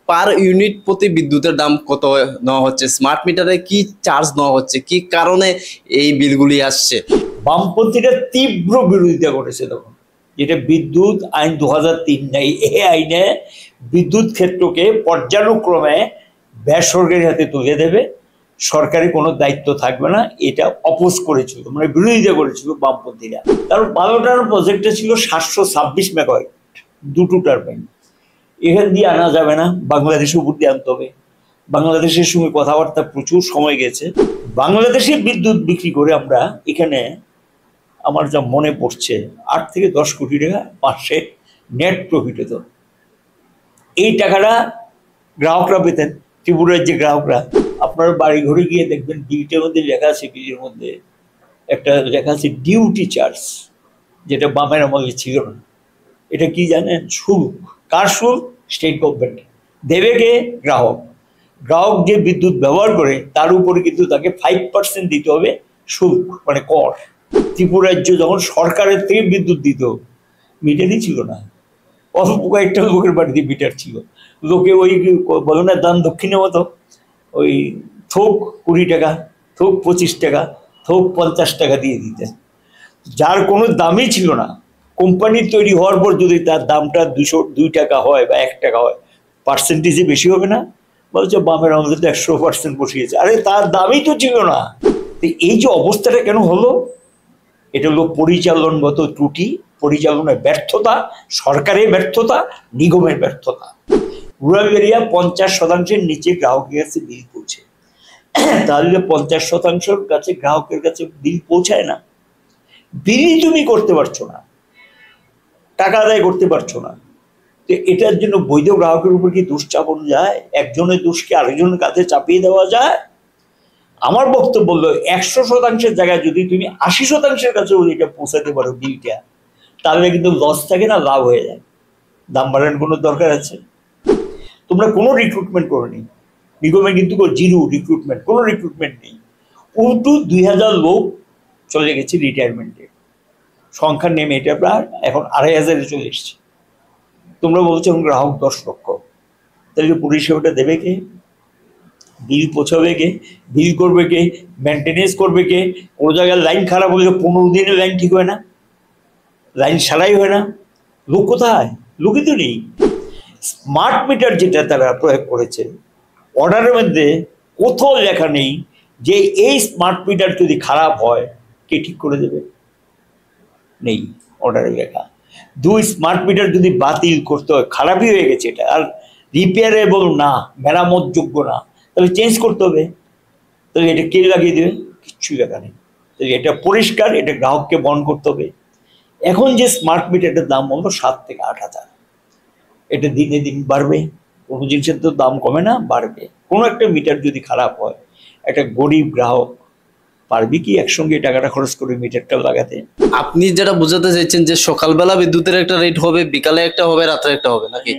Per unit প্রতি বিদ্যুতের দাম কত নেওয়া হচ্ছে, স্মার্ট মিটারে কি চার্জ নেওয়া হচ্ছে, কি কারণে এই বিলগুলি আসছে? বামপন্থীরা তীব্র বিরোধিতা করেছে তখন, যেটা বিদ্যুৎ আইন 2003 নেই। এই আইনে বিদ্যুৎ ক্ষেত্রকে পর্যায়ক্রমে বেসরকারি হাতে তুলে দেবে, সরকারি কোনো দায়িত্ব থাকবে না, এটা অপোজ করেছিল, মানে বিরোধিতা করেছিল বামপন্থীরা। কারণ 12টার প্রজেক্টটা ছিল 726 মেগাওয়াট, দুটো টারবাইন। এখান দিয়ে আনা যাবে না, বাংলাদেশের উপর দিয়ে আনতে হবে। বাংলাদেশের সঙ্গে কথাবার্তা প্রচুর সময় গেছে। বাংলাদেশে বিদ্যুৎ বিক্রি করে আমরা এখানে, আমার যা মনে পড়ছে, 8 থেকে 10 কোটি টাকা মাসে নেট প্রফিট হতো। এই টাকাটা গ্রাহকরা পেতেন, ত্রিপুরার যে গ্রাহকরা। আপনার বাড়ি ঘরে গিয়ে দেখবেন বিলটার মধ্যে লেখা আছে, বিলের মধ্যে একটা লেখা আছে ডিউটি চার্জ, যেটা বামের আমলে ছিল না। এটা কি জানেন? শুল্ক। কার শুল্ক? স্টেট গভর্নমেন্ট দেবে কে? গ্রাহক। গ্রাহক যে বিদ্যুৎ ব্যবহার করে তার উপরে কিন্তু তাকে 5% দিতে হবে শুল্ক, মানে কর। ত্রিপুরা রাজ্য যখন সরকারের থেকে বিদ্যুৎ দিত, মিটারই ছিল না, অল্প কয়েকটা লোকের বাড়িতে মিটার ছিল। লোকে ওই বলো না দান দক্ষিণের মতো, ওই থোক 20 টাকা, থোক 25 টাকা, থোক 50 টাকা দিয়ে দিতেন, যার কোনো দামই ছিল না। কোম্পানি তৈরি হওয়ার পর যদি তার দামটা 2 টাকা হয় বা 1 টাকা হয়, পার্সেন্টেজে বেশি হবে না? বলছে বামের আমাদের তো 100% বসিয়েছে। আরে তার দামই তো ছিল না। এই যে অবস্থাটা কেন হলো, এটা হলো পরিচালনগত ত্রুটি, পরিচালনায় ব্যর্থতা, সরকারের ব্যর্থতা, নিগমের ব্যর্থতা। রুরাল এরিয়া 50% নিচে গ্রাহকের কাছে বিল পৌঁছে, তাহলে 50% কাছে গ্রাহকের কাছে বিল পৌঁছায় না। বিলই তুমি করতে পারছো না, টাকা আদায় করতে পারছো না। তো এটার জন্য বৈধ গ্রাহকের উপর কি দোষ চাপানো যায়? একজনের দোষকে আরেকজনের কাছে চাপিয়ে দেওয়া যায়? আমার বক্তব্য হলো 100% জায়গায় যদি তুমি 80% কাছে এটা পৌঁছাতে পারো বিলটা, তাহলে কিন্তু লস থাকে না, লাভ হয়ে যায়। দাম বাড়ানোর কোনো দরকার আছে? তোমরা কোনো রিক্রুটমেন্ট করোনি, নিগমে কিন্তু জিরো রিক্রুটমেন্ট, কোনো রিক্রুটমেন্ট নেই। উল্টো 2000 লোক চলে গেছে রিটায়ারমেন্টে, সংখ্যা নেমে এটা প্রায় এখন 2500-এ চলে এসছে। তোমরা বলছো গ্রাহক 10 লক্ষ, তাহলে পরিষেবাটা দেবে কে? বিল পৌঁছাবে কে? বিল করবে কে? মেনটেনেন্স করবে কে? কোনো জায়গায় লাইন খারাপ হলে 15 দিনে লাইন ঠিক হয় না, লাইন সারাই হয় না, লোক কোথায়? লোকই তো নেই। স্মার্ট মিটার যেটা তারা প্রয়োগ করেছে, অর্ডারের মধ্যে কোথাও লেখা নেই যে এই স্মার্ট মিটার যদি খারাপ হয় কে ঠিক করে দেবে, নেই অর্ডারে লেখা। 2, স্মার্ট মিটার যদি বাতিল করতে হয়, খারাপই হয়ে গেছে এটা আর রিপেয়ারেবল না, মেরামত যোগ্য না, তাহলে চেঞ্জ করতে হবে। তাহলে এটা কে লাগিয়ে দেবে? কিচ্ছু লেখা নেই। তাহলে এটা পরিষ্কার, এটা গ্রাহককে বহন করতে হবে। এখন যে স্মার্ট মিটারটার দাম হলো 7 থেকে 8 হাজার, এটা দিনে দিন বাড়বে। কোনো জিনিসের তো দাম কমে না, বাড়বে। কোনো একটা মিটার যদি খারাপ হয়, একটা গরিব গ্রাহক পারবি কি একসঙ্গে টাকাটা খরচ করে মিটারটা লাগাতে? আপনি যেটা বোঝাতে চাইছেন যে সকালবেলা বিদ্যুতের একটা রেট হবে, বিকালে একটা হবে, রাত্রে একটা হবে নাকি?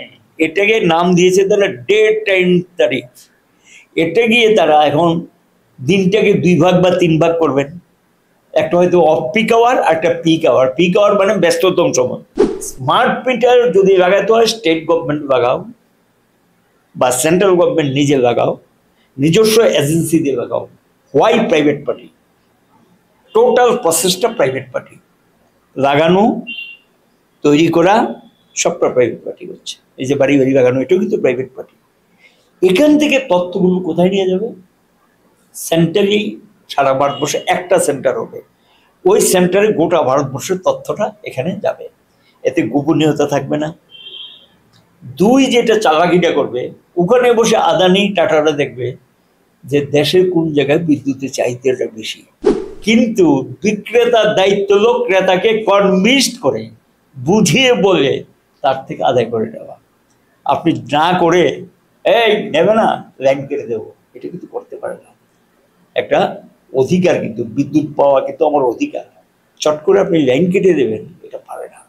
এটাকে নাম দিয়েছে তারা ডে টাইম তারিখ। এটা গিয়ে তারা এখন দিনটাকে 2 ভাগ বা 3 ভাগ করবেন। একটা হয়তো অফ পিক আওয়ার আর একটা পিক আওয়ার। পিক আওয়ার মানে ব্যস্ততম সময়। স্মার্ট মিটার যদি লাগাতে হয় স্টেট গভর্নমেন্ট লাগাও বা সেন্ট্রাল গভর্নমেন্ট নিজে লাগাও, নিজস্ব এজেন্সি দিয়ে লাগাও। Why private party? টোটাল প্রসেসটা প্রাইভেট পার্টি, লাগানো, তৈরি করা, সবটা প্রাইভেট পার্টি করছে। এই যে বাড়ি বাড়ি লাগানো, এটাও কিন্তু প্রাইভেট পার্টি। এখান থেকে তথ্যগুলো কোথায় নিয়ে যাবে? সেন্টারেই সারা ভারতবর্ষে একটা সেন্টার হবে, ওই সেন্টারে গোটা ভারতবর্ষের তথ্যটা এখানে যাবে, এতে গোপনীয়তা থাকবে না। 2, যেটা চালাকিটা করবে, ওখানে বসে আদানি টাটারা দেখবে যে দেশের কোন জায়গায় বিদ্যুতের চাহিদাটা বেশি, কিন্তু বিক্রেতার দায়িত্ব হলো ক্রেতাকে কনভিন্স করে বুঝিয়ে বলে তার থেকে আদায় করে নেওয়া। আপনি না করে এই নেবে না, লাইন কেটে দেবো, এটা কিন্তু করতে পারে না। একটা অধিকার, কিন্তু বিদ্যুৎ পাওয়া কিন্তু আমার অধিকার। চট করে আপনি লাইন কেটে দেবেন, এটা পারে না।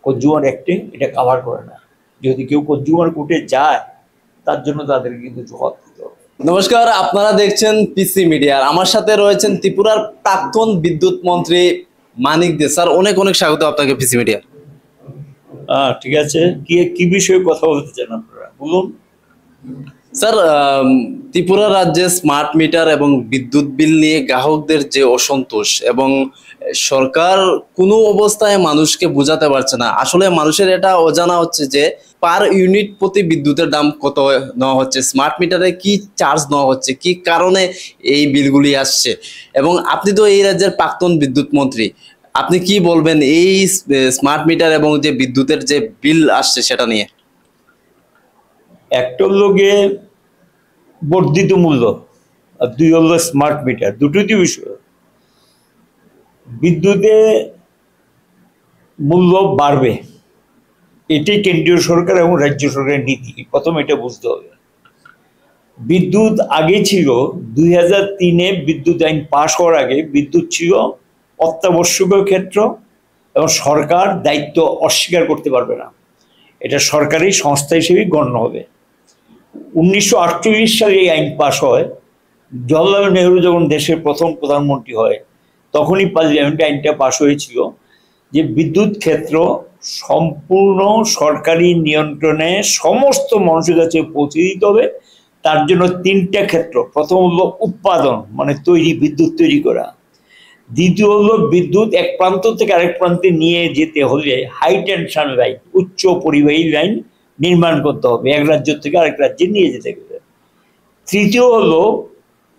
কনজিউমার অ্যাক্টে এটা কভার করে না। যদি কেউ কনজিউমার কোর্টে যায়, তার জন্য তাদেরকে কিন্তু জবাব দিতে হবে। নমস্কার, আপনারা দেখছেন পিসি মিডিয়া। আমার সাথে রয়েছেন ত্রিপুরার প্রাক্তন বিদ্যুৎ মন্ত্রী মানিক দে। স্যার, অনেক অনেক স্বাগত আপনাকে পিসি মিডিয়া। ঠিক আছে, কি বিষয়ে কথা বলতে চান আপনারা বলুন। স্যার, ত্রিপুরা রাজ্যে স্মার্ট মিটার এবং বিদ্যুৎ বিল নিয়ে গ্রাহকদের যে অসন্তোষ, এবং সরকার কোনো অবস্থায় মানুষকে বোঝাতে পারছে না। আসলে মানুষের এটা অজানা হচ্ছে যে পার ইউনিট প্রতি বিদ্যুতের দাম কত নেওয়া হচ্ছে, স্মার্ট মিটারে কি চার্জ নেওয়া হচ্ছে, কি কারণে এই বিলগুলি আসছে। এবং আপনি তো এই রাজ্যের প্রাক্তন বিদ্যুৎ মন্ত্রী, আপনি কি বলবেন এই স্মার্ট মিটার এবং যে বিদ্যুতের যে বিল আসছে সেটা নিয়ে? একটা লোকে বর্ধিত মূল্য, আর দুই হলো স্মার্ট মিটার, দুটোই বিষয়। বিদ্যুতে মূল্য বাড়বে, এটি কেন্দ্রীয় সরকার এবং রাজ্য সরকারের নীতি, প্রথম এটা বুঝতে হবে। বিদ্যুৎ আগে ছিল 2003-এ বিদ্যুৎ আইন পাশ হওয়ার আগে বিদ্যুৎ ছিল অত্যাবশ্যকীয় ক্ষেত্র এবং সরকার দায়িত্ব অস্বীকার করতে পারবে না, এটা সরকারি সংস্থা হিসেবেই গণ্য হবে। 1948 সালে এই আইন পাশ হয়। জওহরলাল নেহরু যখন দেশের প্রথম প্রধানমন্ত্রী হয় তখনই পার্লামেন্টে আইনটা পাশ হয়েছিল যে বিদ্যুৎ ক্ষেত্র সম্পূর্ণ সরকারি নিয়ন্ত্রণে সমস্ত মানুষের কাছে পৌঁছে দিতে হবে। তার জন্য তিনটা ক্ষেত্র, প্রথম হলো উৎপাদন মানে তৈরি, বিদ্যুৎ তৈরি করা। দ্বিতীয় হলো বিদ্যুৎ এক প্রান্ত থেকে আরেক প্রান্তে নিয়ে যেতে হলে হাই টেনশন লাইন, উচ্চ পরিবাহী লাইন নির্মাণ করতে হবে এক রাজ্য থেকে আরেক রাজ্যে নিয়ে যেতে গেলে। তৃতীয় হলো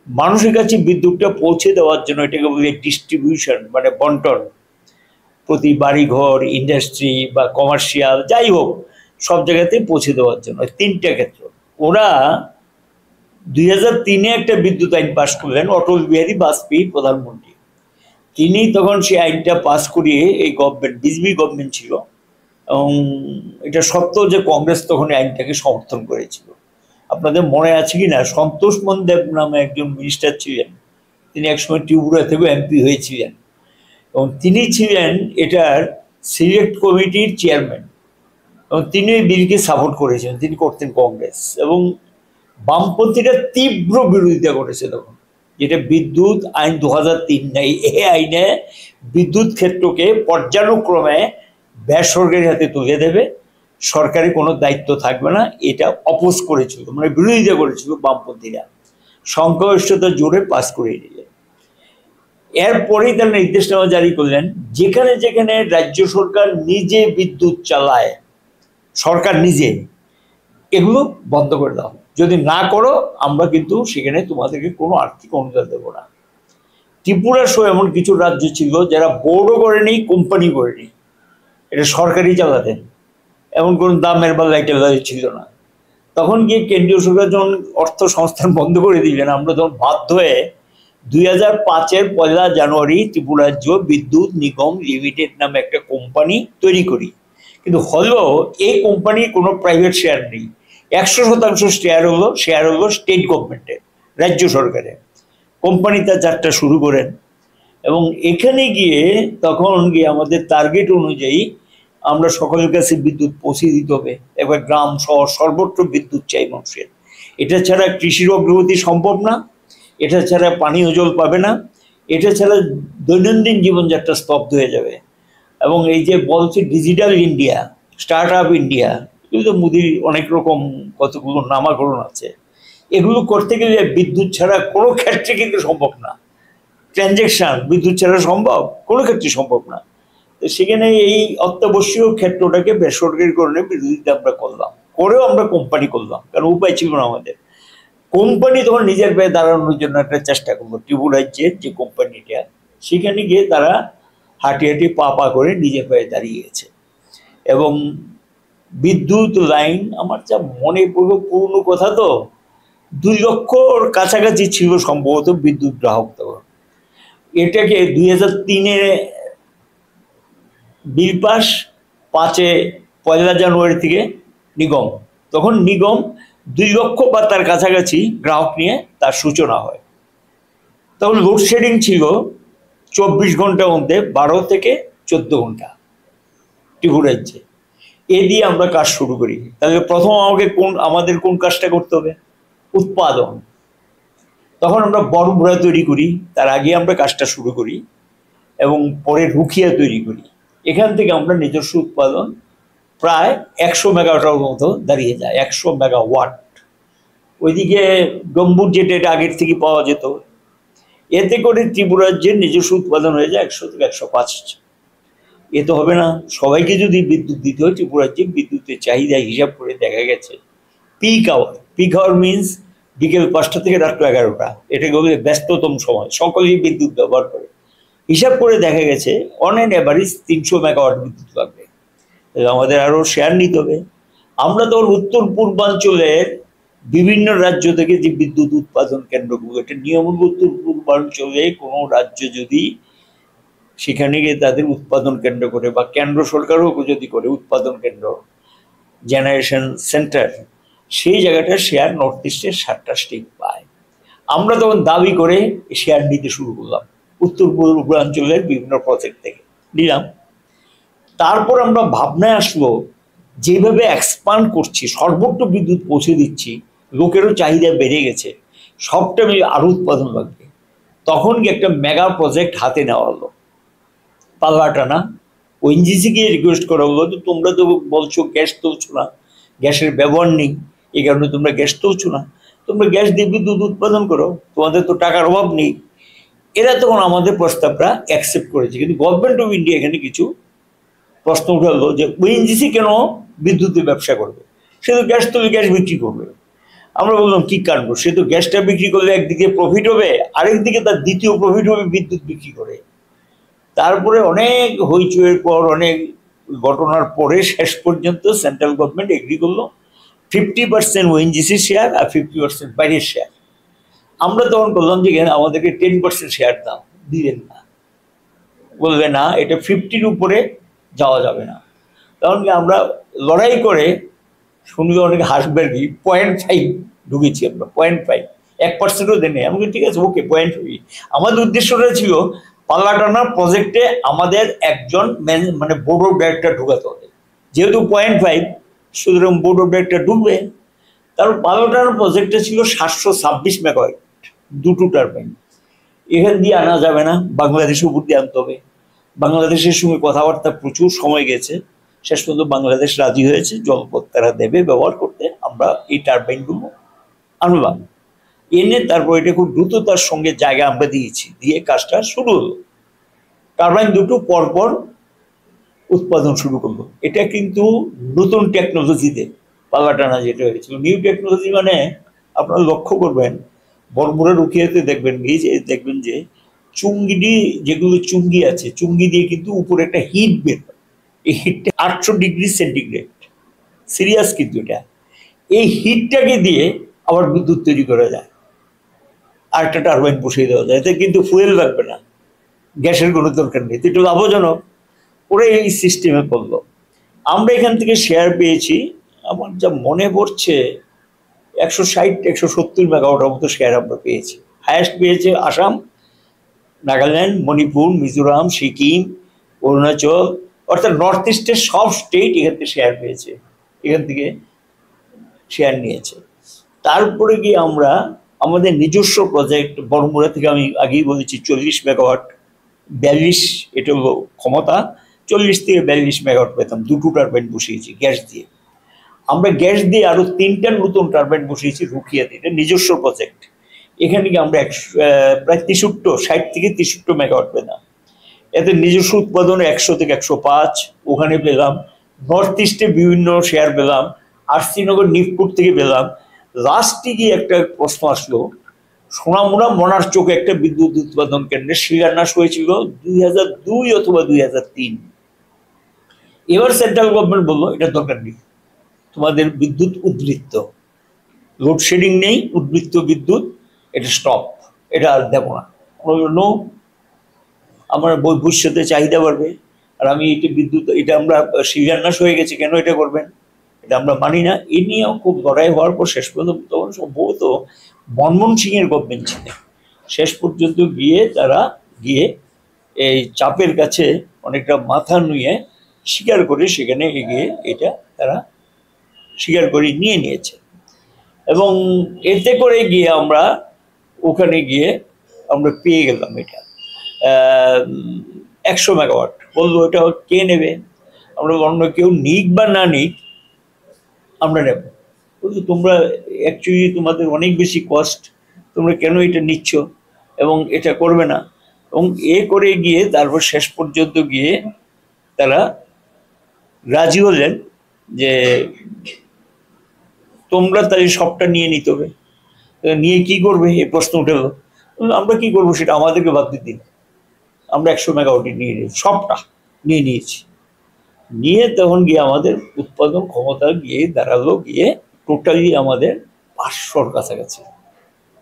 মানুষের কাছে বিদ্যুৎটা পৌঁছে দেওয়ার জন্য, এটাকে বলে ডিস্ট্রিবিউশন মানে বন্টন, প্রতি বাড়িঘর, ইন্ডাস্ট্রি বা কমার্শিয়াল যাই হোক সব জায়গাতে পৌঁছে দেওয়ার জন্য তিনটা ক্ষেত্র। ওরা 2003-এ একটা বিদ্যুৎ আইন পাশ করলেন, অটল বিহারী বাজপেয়ী প্রধানমন্ত্রী। তিনি তখন সেই আইনটা পাশ করিয়ে, এই গভর্নমেন্ট বিজেপি গভর্নমেন্ট ছিল, এবং এটা সত্য যে কংগ্রেস তখন আইনটাকে সমর্থন করেছিল। আপনাদের মনে আছে কি না, সন্তোষ মনদেব নামে একজন মিনিস্টার ছিলেন, তিনি একসময় ত্রিপুরা থেকে এমপি হয়েছিলেন এবং তিনি ছিলেন এটার সিলেক্ট কমিটির চেয়ারম্যান, এবং তিনি এই বিলকে সাপোর্ট করেছেন, তিনি করতেন কংগ্রেস। এবং বামপন্থীরা তীব্র বিরোধিতা করেছে তখন, যেটা বিদ্যুৎ আইন 2003 নেই, এই আইনে বিদ্যুৎ ক্ষেত্রকে পর্যায়ক্রমে বেসরকারি হাতে তুলে দেবে, সরকারি কোনো দায়িত্ব থাকবে না, এটা অপোজ করেছিল, মানে বিরোধিতা করেছিল বামপন্থীরা। সংখ্যাগরিষ্ঠতা জোরে পাস করে দিলেন। এরপরেই তারা নির্দেশনামা জারি করলেন, যেখানে যেখানে রাজ্য সরকার নিজে বিদ্যুৎ চালায়, সরকার নিজে, এগুলো বন্ধ করে দাও, যদি না করো আমরা কিন্তু সেখানে তোমাদেরকে কোনো আর্থিক অনুদান দেবো না। ত্রিপুরা সহ এমন কিছু রাজ্য ছিল যারা বোর্ডও করেনি, কোম্পানি করেনি, এটা সরকারই চালাতেন, এমন কোনো দামের বা লাইটের ছিল না। তখন গিয়ে কেন্দ্রীয় সরকার যখন অর্থ সংস্থান বন্ধ করে দিলেন, আমরা তখন বাধ্য হয়ে 2005-এর 1 জানুয়ারি ত্রিপুরা রাজ্য বিদ্যুৎ নিগম লিমিটেড নামে একটা কোম্পানি তৈরি করি। কিন্তু হলেও এই কোম্পানির কোনো প্রাইভেট শেয়ার নেই, 100% শেয়ার হলো স্টেট গভর্নমেন্টের, রাজ্য সরকারের। কোম্পানি তার যাত্রা শুরু করেন এবং এখানে গিয়ে তখন গিয়ে আমাদের টার্গেট অনুযায়ী আমরা সকলের কাছে বিদ্যুৎ পৌঁছে দিতে হবে। এবার গ্রাম শহর সর্বত্র বিদ্যুৎ চাই মানুষের, এটা ছাড়া কৃষির অগ্রগতি সম্ভব না, এটা ছাড়া পানীয় জল পাবে না, এটা ছাড়া দৈনন্দিন জীবনযাত্রা স্তব্ধ হয়ে যাবে। এবং এই যে বলছে digital India, start up India, এগুলো তো মোদির অনেক রকম কতগুলো নামাকরণ আছে, এগুলো করতে গেলে বিদ্যুৎ ছাড়া কোনো ক্ষেত্রে কিন্তু সম্ভব না। ট্রানজ্যাকশন বিদ্যুৎ ছাড়া সম্ভব, কোনো ক্ষেত্রে সম্ভব না। তো সেখানে এই অত্যাবশ্যকীয় ক্ষেত্রটাকে বেসরকারিকরণের বিরোধিতা আমরা করলাম, করেও আমরা কোম্পানি করলাম, কারণ উপায় ছিল না আমাদের। কোম্পানি তখন নিজের পায়ে দাঁড়ানোর জন্য একটা চেষ্টা করলো, ত্রিপুরা রাজ্যের যে কোম্পানিটা, সেখানে গিয়ে তারা হাঁটি হাঁটি পা পা করে নিজের পায়ে দাঁড়িয়েছে। এবং বিদ্যুৎ লাইন, আমার যা মনে পড়লো পুরনো কথা, তো 2 লক্ষর কাছাকাছি ছিল সম্ভবত বিদ্যুৎ গ্রাহক তখন। এটাকে 2003-এ বিল পাস, 5-এ 1 জানুয়ারি থেকে নিগম, তখন নিগম 2 লক্ষ বা তার কাছাকাছি গ্রাহক নিয়ে তার সূচনা হয়। তখন লোডশেডিং ছিল 24 ঘন্টার মধ্যে 12 থেকে 14 ঘন্টা ত্রিপুরা রাজ্যে। এ দিয়ে আমরা কাজ শুরু করি। তাহলে প্রথম আমাদের কোন কাজটা করতে হবে? উৎপাদন। তখন আমরা বড়মুড়া তৈরি করি, তার আগে আমরা কাজটা শুরু করি, এবং পরে রুখিয়া তৈরি করি। এখান থেকে আমরা নিজস্ব উৎপাদন প্রায় 100 মেগাওয়াটের মতো দাঁড়িয়ে যায়, 100 মেগাওয়াট। ওইদিকে ডম্বুর যেটা এটা আগের থেকে পাওয়া যেত। এতে করে ত্রিপুরা রাজ্যের নিজস্ব উৎপাদন হয়ে যায় 100 থেকে 105। এ তো হবে না। সবাইকে যদি বিদ্যুৎ দিতে হয়, ত্রিপুরা রাজ্যে বিদ্যুতের চাহিদা হিসাব করে দেখা গেছে পিক আওয়ার মিনস বিকেল 5টা থেকে রাত্র 11টা, এটা বলে ব্যস্ততম সময়, সকলেই বিদ্যুৎ ব্যবহার করে। হিসাব করে দেখা গেছে অন অ্যান অ্যাভারেজ 300 মেগাওয়াট বিদ্যুৎ লাগবে। আমাদের আরো শেয়ার নিতে হবে। আমরা তো উত্তর পূর্বাঞ্চলের বিভিন্ন রাজ্য থেকে যে বিদ্যুৎ উৎপাদন কেন্দ্রগুলো, এটা নিয়ম হলো উত্তর পূর্বাঞ্চলে কোনো রাজ্য যদি সেখানে গিয়ে তাদের উৎপাদন কেন্দ্র করে, বা কেন্দ্র সরকারও যদি করে উৎপাদন কেন্দ্র, জেনারেশন সেন্টার, সেই জায়গাটা শেয়ার নর্থ ইস্টের 7টা স্টেট পায়। আমরা তখন দাবি করে শেয়ার নিতে শুরু করলাম উত্তর পূর্বাঞ্চলের বিভিন্ন প্রজেক্ট থেকে নিলাম। তারপর আমরা ভাবনায় আসলো যেভাবে এক্সপান্ড করছি, সর্বোচ্চ বিদ্যুৎ পৌঁছে দিচ্ছি, লোকেরও চাহিদা বেড়ে গেছে, সবটা মিলে আরো উৎপাদন লাগবে। তখন কি একটা মেগা প্রজেক্ট হাতে নেওয়া হলো, পাল্লাটানা। ওএনজিসিকে রিকোয়েস্ট করা হলো যে তোমরা তো বলছো গ্যাস তুলছো না, গ্যাসের ব্যবহার নেই, এই কারণে তোমরা গ্যাস তুলছো না, তোমরা গ্যাস দিয়ে বিদ্যুৎ উৎপাদন করো, তোমাদের তো টাকার অভাব নেই। এরা তখন আমাদের প্রস্তাবটা অ্যাকসেপ্ট করেছে। কিন্তু গভর্নমেন্ট অফ ইন্ডিয়া এখানে কিছু প্রশ্ন উঠালো যে ওএনজিসি কেন বিদ্যুতের ব্যবসা করবে, সে তো গ্যাস তুলে গ্যাস বিক্রি করবে। আমরা বললাম কি কাণ্ড, সে তো গ্যাসটা বিক্রি করলে একদিকে প্রফিট হবে, আরেকদিকে তার দ্বিতীয় প্রফিট হবে বিদ্যুৎ বিক্রি করে। তারপরে অনেক হইচইয়ের পর, অনেক ঘটনার পরে শেষ পর্যন্ত সেন্ট্রাল গভর্নমেন্ট এগ্রি করলো 50% ওএনজিসি শেয়ার আর 50% বাইরের শেয়ার। আমরা তখন বললাম যে আমাদেরকে 10% শেয়ার দাও, দিলেন না, বলবে না এটা 50-র উপরে যাওয়া যাবে না। তখন আমরা লড়াই করে, শুনলে অনেক হাসবে আর কি, 0.5 ঢুকেছি আমরা, 0.5, 1%ও দেয়নি। আমি ঠিক আছে, ওকে 0.5। আমাদের উদ্দেশ্যটা ছিল পাল্লাটানা প্রজেক্টে আমাদের একজন মানে বোর্ড অফ ডাইরেক্টর ঢুকাতে হবে, যেহেতু 0.5, সুতরাং বোর্ড অফ ডাইরেক্টর ঢুকবে। তারপর পাল্লাটানা প্রজেক্টটা ছিল 726 মেগাওয়াট, 2টো টারবাইন। এখান দিয়ে আনা যাবে না, বাংলাদেশের উপর দিয়ে আনতে হবে। বাংলাদেশের সঙ্গে কথাবার্তা প্রচুর সময় গেছে, শেষ পর্যন্ত বাংলাদেশ রাজি হয়েছে, জলপথ তারা দেবে ব্যবহার করতে। আমরা এই টারবাইনগুলো আনলাম, এনে তারপর এটা খুব দ্রুততার সঙ্গে জায়গা আমরা দিয়েছি, দিয়ে কাজটা শুরু হলো। টারবাইন দুটো পরপর উৎপাদন শুরু করলো। এটা কিন্তু নতুন টেকনোলজিতে পাল্লাটানা যেটা হয়েছিল, নিউ টেকনোলজি। মানে আপনারা লক্ষ্য করবেন বড়মুড়া রুকিয়াতে দেখবেন দেখবেন যে চুঙ্গি, যেগুলো চুঙ্গি আছে, চুঙ্গি দিয়ে কিন্তু উপরে একটা হিট বের হয়। এই হিটটা 800°C, সিরিয়াস কিন্তু এটা। এই হিটটাকে দিয়ে আবার বিদ্যুৎ তৈরি করা যায়, আর একটা টারবাইন বসিয়ে দেওয়া যায়, এতে কিন্তু ফুয়েল লাগবে না, গ্যাসের কোনো দরকার নেই, একটু লাভজনক। ওরা এই সিস্টেমে করলো। আমরা এখান থেকে শেয়ার পেয়েছি, আমার যা মনে পড়ছে 160-170 মেগাওয়াটের মতো শেয়ার আমরা পেয়েছি। হায়েস্ট পেয়েছে আসাম, নাগাল্যান্ড, মণিপুর, মিজোরাম, সিকিম, অরুণাচল, অর্থাৎ নর্থ ইস্টের সব স্টেট এখান থেকে শেয়ার পেয়েছে, এখান থেকে শেয়ার নিয়েছে। তারপরে গিয়ে আমরা আমাদের নিজস্ব প্রজেক্ট বড়মুড়া থেকে, আমি আগেই বলেছি 40 মেগাওয়াট, 42, এটা হলো ক্ষমতা, 40 থেকে 42 মেগাওয়াট পেতাম। 2টো টারবাইন বসিয়েছি গ্যাস দিয়ে। আমরা গ্যাস দিয়ে আরো 3টা নতুন টারবাইন বসিয়েছি রুকিয়াতে, এটা নিজস্ব প্রজেক্ট। এখানে কি আমরা প্রায় 60 থেকে 63 মেগাওয়াট পেলাম। এতে নিজস্ব উৎপাদন 100 থেকে 105 ওখানে পেলাম। নর্থ ইস্টে বিভিন্ন শেয়ার পেলাম, আর শ্রীনগর নিফপুর থেকে পেলাম। লাস্টে গিয়ে একটা প্রশ্ন আসলো, সোনামুড়া মনার চোখে একটা বিদ্যুৎ উৎপাদন কেন্দ্রের শিলান্যাস হয়েছিল 2002 অথবা 2003। এবার সেন্ট্রাল গভর্নমেন্ট বললো এটা দরকার নেই, তোমাদের বিদ্যুৎ উদ্বৃত্ত, লোডশেডিং নেই, উদ্বৃত্ত বিদ্যুৎ, এটা স্টপ, এটা আর দেবো না। নো, আমার ভবিষ্যতে চাহিদা বাড়বে, আর আমি এটা বিদ্যুৎ, এটা আমরা শিলান্যাস হয়ে গেছে, কেন এটা করবেন, এটা আমরা মানি না। এ নিয়েও খুব লড়াই হওয়ার পর শেষ পর্যন্ত, তখন সম্ভবত মনমোহন সিং এর গভর্নমেন্ট ছিল, শেষ পর্যন্ত গিয়ে তারা এই চাপের কাছে অনেকটা মাথা নুয়ে স্বীকার করে সেখানে এগিয়ে এটা তারা স্বীকার করে নিয়েছে। এবং এতে করে গিয়ে আমরা ওখানে গিয়ে আমরা পেয়ে গেলাম এটা 100 মেগাওয়াট। বললো এটা কে নেবে, আমরা অন্য কেউ নিক বা না নিক আমরা নেব। বলছে তোমরা অ্যাকচুয়ালি তোমাদের অনেক বেশি কস্ট, তোমরা কেন এটা নিচ্ছ এবং এটা করবে না। এবং এ করে গিয়ে তারপর শেষ পর্যন্ত গিয়ে তারা রাজি হলেন যে তোমরা তাই সবটা নিয়ে নিতে হবে। নিয়ে কি করবে এই প্রশ্ন উঠে এলো। আমরা কি করবো সেটা আমাদেরকে ভাবতে দিন। আমরা 100 মেগাওয়াটি নিয়ে নিয়েছি, সবটা নিয়ে নিয়েছি। নিয়ে তখন গিয়ে আমাদের উৎপাদন ক্ষমতা গিয়ে দাঁড়ালো গিয়ে টোটালি আমাদের 500-র কাছাকাছি।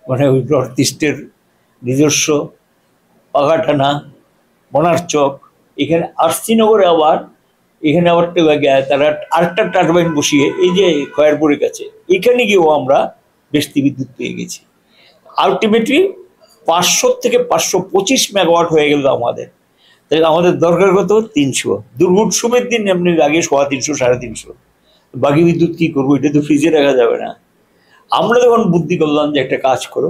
মানে ওই নর্থ ইস্টের নিজস্ব পাগাটানা, মনারচক, এখানে আরসিনগরে আবার এখানে আবার তারা আরেকটা টারবাইন বসিয়ে এই যে খয়েরপুরের কাছে এখানে গিয়েও আমরা বেশি বিদ্যুৎ পেয়ে গেছি। আলটিমেটলি 500 থেকে 525 মেগাওয়াট হয়ে গেল আমাদের। তাই আমাদের দরকার কত? 300। দুর্গোৎসবের দিন এমনি লাগে 350 350। বাকি বিদ্যুৎ কি করবো? এটা তো ফ্রিজে রাখা যাবে না। আমরা যখন বুদ্ধি করলাম যে একটা কাজ করো,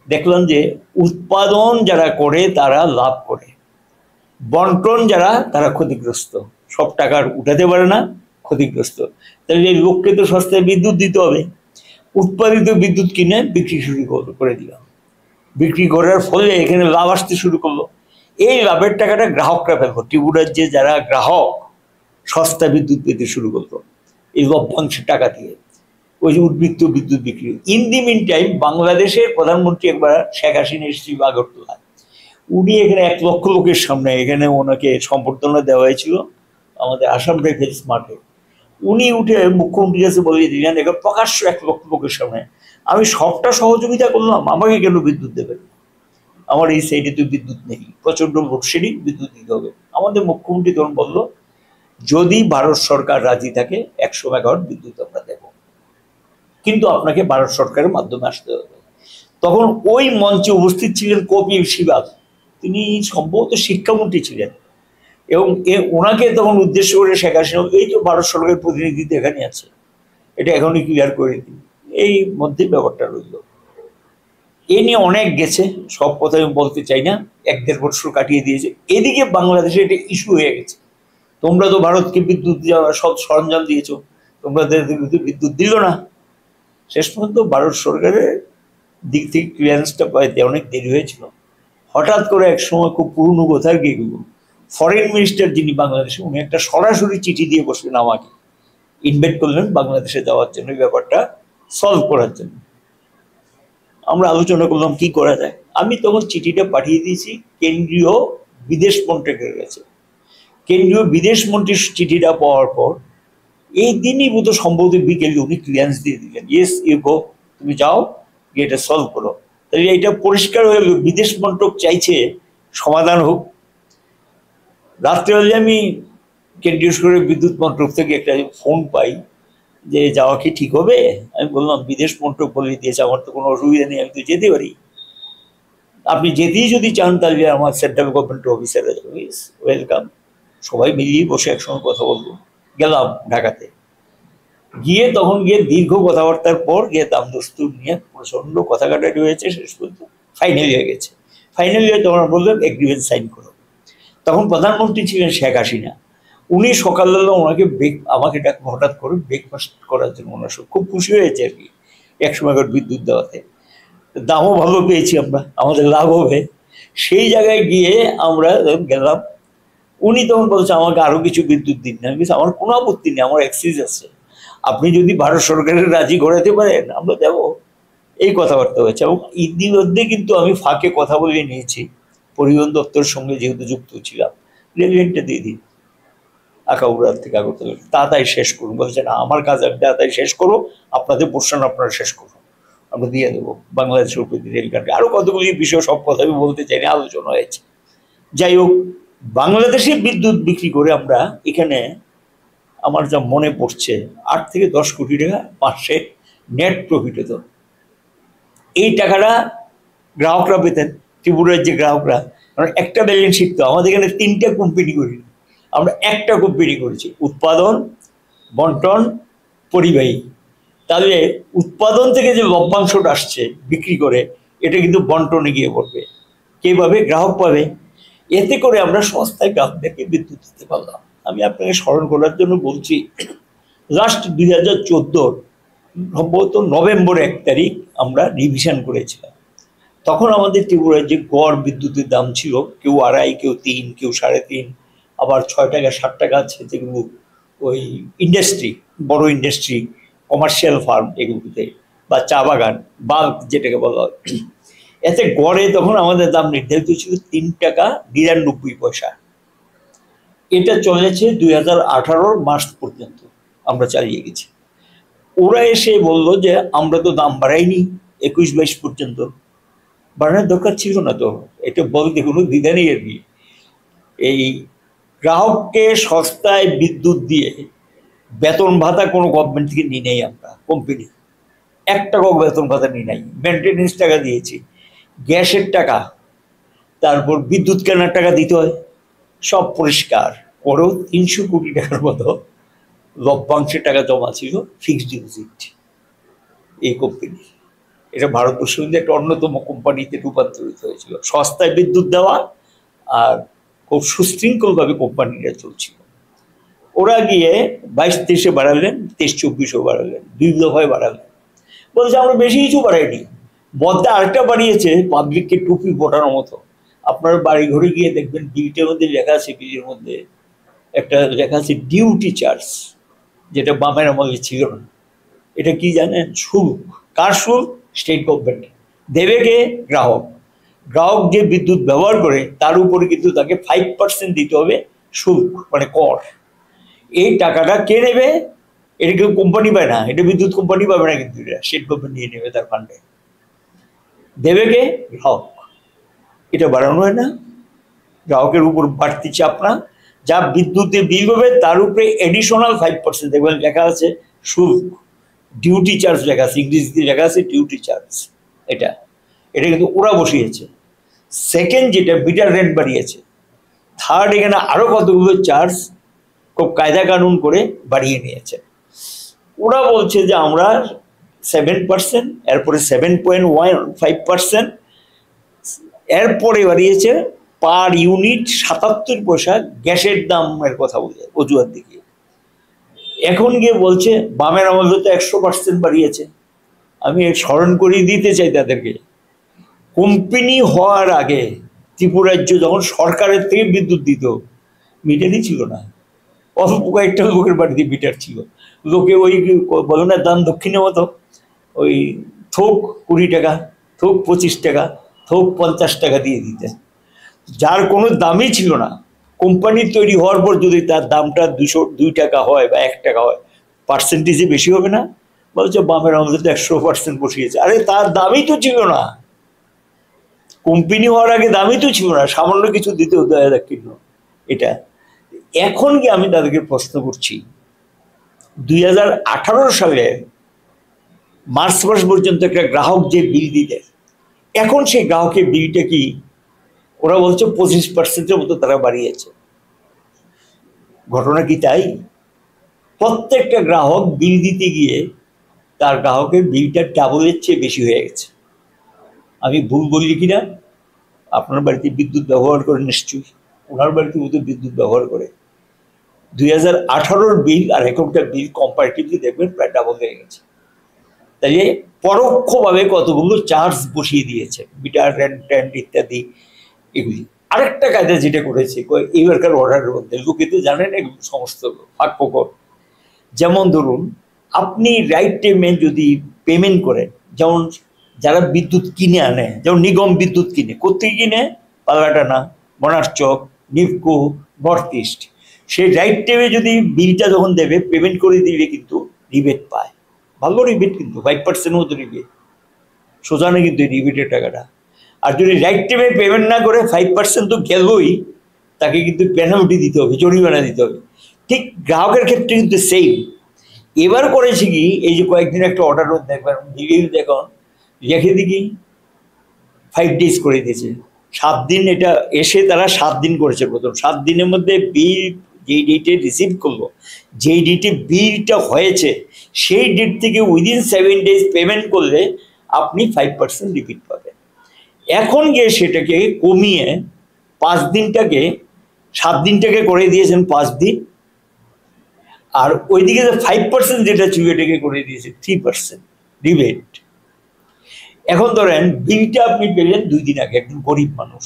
দেখলাম যে উৎপাদন যারা করে তারা লাভ করে, বন্টন যারা তারা ক্ষতিগ্রস্ত, সব টাকা উঠাতে পারে না, ক্ষতিগ্রস্ত। তাহলে এই লোককে তো সস্তায় বিদ্যুৎ দিতে হবে। উৎপাদিত বিদ্যুৎ কিনে বিক্রি শুরু করে দিলাম। বিক্রি করার ফলে এখানে লাভ আসতে শুরু করলো। এই লাভের টাকাটা গ্রাহকরা পেল। ত্রিপুরার যে যারা গ্রাহক সস্তা বিদ্যুৎ পেতে শুরু করলো এই লভ্যাংশের টাকা দিয়ে, ওই যে উদ্বৃত্ত বিদ্যুৎ বিক্রি। ইন দি মিন টাইম বাংলাদেশের প্রধানমন্ত্রী একবার শেখ হাসিনা এসেছিল আগরতলা। উনি এখানে 1 লক্ষ লোকের সামনে এখানে ওনাকে সম্বর্ধনা দেওয়া হয়েছিল আমাদের আসাম রাইফেলস মাঠে। উনি উঠে মুখ্যমন্ত্রীর কাছে বলে দিলেন এখন প্রকাশ্য 1 লক্ষ লোকের সামনে, আমি সবটা সহযোগিতা করলাম, আমাকে কেন বিদ্যুৎ দেবেন? আমার এই সাইডে তো বিদ্যুৎ নেই, প্রচন্ড লোডশেডিং, বিদ্যুৎ দিতে হবে। আমাদের মুখ্যমন্ত্রী তখন বললো যদি ভারত সরকার রাজি থাকে 100 মেগাওয়াট বিদ্যুৎ আমরা দেব, কিন্তু আপনাকে ভারত সরকারের মাধ্যমে আসতে হবে। তখন ওই মঞ্চে উপস্থিত ছিলেন কপিল সিবাল, তিনি সম্ভবত শিক্ষামন্ত্রী ছিলেন, এবং ওনাকে তখন উদ্দেশ্য করে শেখ হাসিনা এই তো ভারত সরকারের প্রতিনিধি এখানে আছে, এটা এখনই ক্লিয়ার করে দিন। এই মধ্যে ব্যাপারটা রইল। এ নিয়ে অনেক গেছে, সব কথা আমি বলতে চাই না, 1-1.5 বছর কাটিয়ে দিয়েছে। এদিকে বাংলাদেশে এটা ইস্যু হয়ে গেছে, তোমরা তো ভারতকে বিদ্যুৎ সব সরঞ্জাম দিয়েছ, তোমরা বিদ্যুৎ দিল না। শেষ পর্যন্ত ভারত সরকারের দিক থেকে ক্লিয়ারেন্সটা পাইতে অনেক দেরি হয়েছিল। হঠাৎ করে এক সময় খুব পুরনো কথার কি ফরেন মিনিস্টার যিনি বাংলাদেশে, উনি একটা সরাসরি চিঠি দিয়ে বসলেন আমাকে, ইনভাইট করলেন বাংলাদেশে যাওয়ার জন্য, ব্যাপারটা সলভ করার জন্য। আমরা আলোচনা করলাম কি করা যায়। আমি তখন চিঠিটা পাঠিয়ে দিয়েছি কেন্দ্রীয় বিদেশ মন্ত্রকের কাছে। কেন্দ্রীয় বিদেশ মন্ত্রীর চিঠিটা পাওয়ার পর এই দিনই বোধ সম্ভবত বিকেলে উনি ক্লিয়ারেন্স দিয়ে দিলেন, ইয়েস ইউ গো, তুমি যাও গিয়ে এটা সলভ করো। তাহলে এটা পরিষ্কার হয়ে গেল বিদেশ মন্ত্রক চাইছে সমাধান হোক। রাত্রেবেলা আমি কেন্দ্রীয় সরকারের বিদ্যুৎ মন্ত্রক থেকে একটা ফোন পাই যে যাওয়া কি ঠিক হবে? আমি বললাম বিদেশ মন্ত্রক বলে দিয়েছে, আমার তো কোনো অসুবিধা নেই, আমি তো যেতে পারি। আপনি যেতেই যদি চান তাহলে আমার সেন্ট্রাল গভর্নমেন্ট অফিসার ওয়েলকাম, সবাই মিলিয়ে বসে একসঙ্গে কথা বলবো। গেলাম ঢাকাতে, গিয়ে তখন গিয়ে দীর্ঘ কথাবার্তার পর গিয়ে দাম দস্তুর নিয়ে প্রচন্ড কথা কাটাটি হয়েছে, শেষ পর্যন্ত ফাইনাল হয়ে গেছে। ফাইনাল হয়ে তখন বললেন এগ্রিমেন্ট সাইন করো। তখন প্রধানমন্ত্রী ছিলেন শেখ হাসিনা। উনি সকালবেলা ওনাকে আমাকে হঠাৎ করে ব্রেকফাস্ট করার জন্য, ওনার সব খুব খুশি হয়েছে আর কি 100 মেগাওয়াট বিদ্যুৎ দেওয়াতে। দামও ভালো পেয়েছি আমরা, আমাদের লাভ হবে। সেই জায়গায় গিয়ে আমরা গেলাম। উনি তখন বলছে আমাকে আরো কিছু বিদ্যুৎ দিন না। আমার কোনো আপত্তি নেই, আমার অ্যাক্সেস আছে, আপনি যদি ভারত সরকারের রাজি করাতে পারেন আমরা দেবো। এই কথাবার্তা হয়েছে। এবং ইতিমধ্যে কিন্তু আমি ফাঁকে কথা বলে নিয়েছি পরিবহন দপ্তরের সঙ্গে, যেহেতু যুক্ত ছিলাম, রেললাইনটা দিয়ে দিই আকাউড়ার থেকে আগরতলা, তাড়াতাড়ি শেষ করুন। বলছে না, আমার কাজ আমি তাড়াতাড়ি শেষ করো, আপনাদের পোর্শন আপনারা শেষ করুন, আমরা দিয়ে দেবো বাংলাদেশের উপর রেলগাড়ি। আরো কতগুলি বিষয়, সব কথা আমি বলতে চাই না, আলোচনা হয়েছে। যাই হোক, বাংলাদেশে বিদ্যুৎ বিক্রি করে আমরা এখানে, আমার যা মনে পড়ছে, 8 থেকে 10 কোটি টাকা মাসে নেট প্রফিট হতো। এই টাকাটা গ্রাহকরা পেতেন, ত্রিপুরার যে গ্রাহকরা। কারণ একটা ব্যালেন্স শিট তো, আমাদের এখানে 3টা কোম্পানি করি, আমরা একটা কোম্পানি করেছি, উৎপাদন, বন্টন, পরিবাহী। তাহলে উৎপাদন থেকে যে লভ্যাংশটা আসছে বিক্রি করে, এটা কিন্তু বন্টনে গিয়ে পড়বে। কে পাবে? গ্রাহক পাবে। এতে করে আমরা সস্তায় গ্রাহকদেরকে বিদ্যুৎ দিতে পারলাম। আমি আপনাকে স্মরণ করার জন্য বলছি, লাস্ট 2014 সম্ভবত নভেম্বর 1 তারিখ আমরা রিভিশন করেছিলাম। তখন আমাদের ত্রিপুরার যে গড় বিদ্যুতের দাম ছিল কেউ 2.5, কেউ 3, কেউ 3.5, আবার 6 টাকা 7 টাকা আছে, যেগুলো ওই ইন্ডাস্ট্রি, বড় ইন্ডাস্ট্রি, কমার্শিয়াল ফার্ম এগুলোতে, বা চা বাগান, বাল্ক যেটাকে বলা হয়, এতে গড়ে তখন আমাদের দাম নির্ধারিত ছিল 3 টাকা 99 পয়সা। এটা চলেছে 2018 মার্চ পর্যন্ত আমরা চালিয়ে গেছি। ওরা এসে বলল যে আমরা তো দাম বাড়াইনি 21-22 পর্যন্ত, বাড়ানোর দরকার ছিল না তো, এটা বলতে কোনো দ্বিধা নেই আর কি। এই গ্রাহককে সস্তায় বিদ্যুৎ দিয়ে বেতন ভাতা কোনো গভর্নমেন্ট থেকে নিয়ে নেই আমরা, কোম্পানি 1 টাকাও বেতন ভাতা নিয়ে নাই, মেনটেনেন্স টাকা দিয়েছি, গ্যাসের টাকা, তারপর বিদ্যুৎ কেনার টাকা দিতে হয়, সব পরিষ্কার করেও 300 কোটি টাকার মতো লভ্যাংশের টাকা জমা ছিল ফিক্সড ডিপোজিট এই কোম্পানি। এটা ভারতবর্ষের মধ্যে একটা অন্যতম কোম্পানিতে রূপান্তরিত হয়েছিল, সস্তায় বিদ্যুৎ দেওয়া আর খুব সুশৃঙ্খলভাবে কোম্পানিটা চলছিল। ওরা গিয়ে 22-23-এ বাড়ালেন, 23-24-এও বাড়ালেন, 2 দফায় বাড়ালেন। বলছে আমরা বেশি কিছু বাড়াইনি, মধ্যে আরেকটা বাড়িয়েছে পাবলিককে টুপি পটানোর মতো। আপনার বাড়ি ঘরে গিয়ে দেখবেন বিলটার মধ্যে লেখা আছে, বিলের মধ্যে একটা লেখা আছে ডিউটি চার্জ, যেটা বামের আমলে ছিল না। এটা কি জানেন? শুল্ক। কার শুল্ক? স্টেট গভর্নমেন্ট দেবে কে? গ্রাহক। গ্রাহক যে বিদ্যুৎ ব্যবহার করে তার উপরে কিন্তু তাকে 5% দিতে হবে শুল্ক, মানে কর। এই টাকাটা কে নেবে? এটা কেউ কোম্পানি পায় না, এটা বিদ্যুৎ কোম্পানি পাবে না, কিন্তু এটা স্টেট গভর্নমেন্ট নিয়ে নেবে তার ফান্ডে। দেবে কে? গ্রাহক। এটা বাড়ানো হয় না? গ্রাহকের উপর বাড়তি চাপ না, যা বিদ্যুতের বিল হবে তার উপরে এডিশনাল 5% দেখবেন লেখা আছে শুল্ক, ডিউটি চার্জ লেখা আছে, ইংরেজিতে লেখা আছে ডিউটি চার্জ। এটা এটা কিন্তু ওরা বসিয়েছে। সেকেন্ড যেটা মিটার রেন্ট বাড়িয়েছে। থার্ড এখানে আরো কতগুলো চার্জ খুব কায়দা কানুন করে বাড়িয়ে নিয়েছে। ওরা বলছে যে আমরা 7%, এরপরে 7.15%, এরপরে বাড়িয়েছে পার ইউনিট 77 পয়সা গ্যাসের দামের কথা বলে অজুহাত দেখিয়ে। এখন গিয়ে বলছে বামের আমলে তো 100% বাড়িয়েছে। আমি স্মরণ করিয়ে দিতে চাই তাদেরকে, কোম্পানি হওয়ার আগে ত্রিপুরা রাজ্য যখন সরকারের থেকে বিদ্যুৎ দিত, মিটারই ছিল না, অল্প কয়েকটা লোকের বাড়িতে মিটার ছিল। লোকে ওই বলো না দান দক্ষিণের মতো, ওই থোক 20 টাকা, থোক 25 টাকা, থোক 50 টাকা দিয়ে দিতেন, যার কোনো দামই ছিল না। কোম্পানির তৈরি হওয়ার পর যদি তার দামটা 2 টাকা হয় বা 1 টাকা হয়, পার্সেন্টেজে বেশি হবে না? বলছে বামের আমাদের তো 100% বসিয়েছে। আরে তার দামই তো ছিল না, কোম্পানি হওয়ার আগে দামই তো ছিল না, সামান্য কিছু দিতে হতো কিনো এটা। এখন কি আমি তাদেরকে প্রশ্ন করছি, 2018 সালে মার্চ মাস পর্যন্ত একটা গ্রাহক যে বিল দিতে, এখন সেই গ্রাহকের বিলটা কি? ওরা বলছে 25%-এর মতো তারা বাড়িয়েছে। ঘটনা কি তাই? প্রত্যেকটা গ্রাহক বিল দিতে গিয়ে তার গ্রাহকের বিলটা ডাবলের চেয়ে বেশি হয়ে গেছে। আমি ভুল বলি কিনা? আপনার বাড়িতে বিদ্যুৎ ব্যবহার করে নিশ্চয়ই, ওনার বাড়িতে মতো বিদ্যুৎ ব্যবহার করে। 2018-র বিল আর এখনকার বিল কম্পারেটিভলি দেখবেন প্রায় ডাবল হয়ে গেছে। তাই পরোক্ষভাবে কতগুলো চার্জ বসিয়ে দিয়েছে, মিটার রেন্ট টেন্ট ইত্যাদি এগুলি। আরেকটা কায়দা যেটা করেছে এইবারকার অর্ডারের মধ্যে, লোকে তো জানেন এগুলো সমস্ত ফাঁক ফোকর। যেমন ধরুন আপনি রাইট টাইমে যদি পেমেন্ট করেন, যেমন যারা বিদ্যুৎ কিনে আনে, যেমন নিগম বিদ্যুৎ কিনে, কোথেকে কিনে? পাল্লাটানা, মনারচক, নিপকো, নর্থ ইস্ট। সেই রাইট টাইমে যদি বিলটা যখন দেবে, পেমেন্ট করে দিলে কিন্তু রিবেট পায়, ভালো রিবেট, কিন্তু 5% মতো রিবেট, সোজা না কিন্তু রিবেটের টাকাটা। আর যদি রাইট টাইমে পেমেন্ট না করে 5% তো গেলই, তাকে কিন্তু পেনাল্টি দিতে হবে, জরিমানা দিতে হবে। ঠিক গ্রাহকের ক্ষেত্রে কিন্তু সেম। এবার করেছে কি, এই যে কয়েকদিন একটা অর্ডার দেখবেন, দেখুন রেখে দেখি 5 days করে দিয়েছে, 7 দিন। এটা এসে তারা 7 দিন করেছে প্রথম। 7 দিনের মধ্যে বিল যেই ডেটে রিসিভ করলো, যেই ডেটে বিলটা হয়েছে, সেই ডেট থেকে উইদিন 7 days পেমেন্ট করলে আপনি 5% রিপিট পাবেন। এখন গিয়ে সেটাকে কমিয়ে 5 দিনটাকে 7 দিনটাকে করে দিয়েছেন 5 দিন, আর ওইদিকে যে 5% যেটা ছিল এটাকে করে দিয়েছে 3% রিবেট। এখন ধরেন বিলটা আপনি পেলেন 2 দিন আগে, একজন গরিব মানুষ,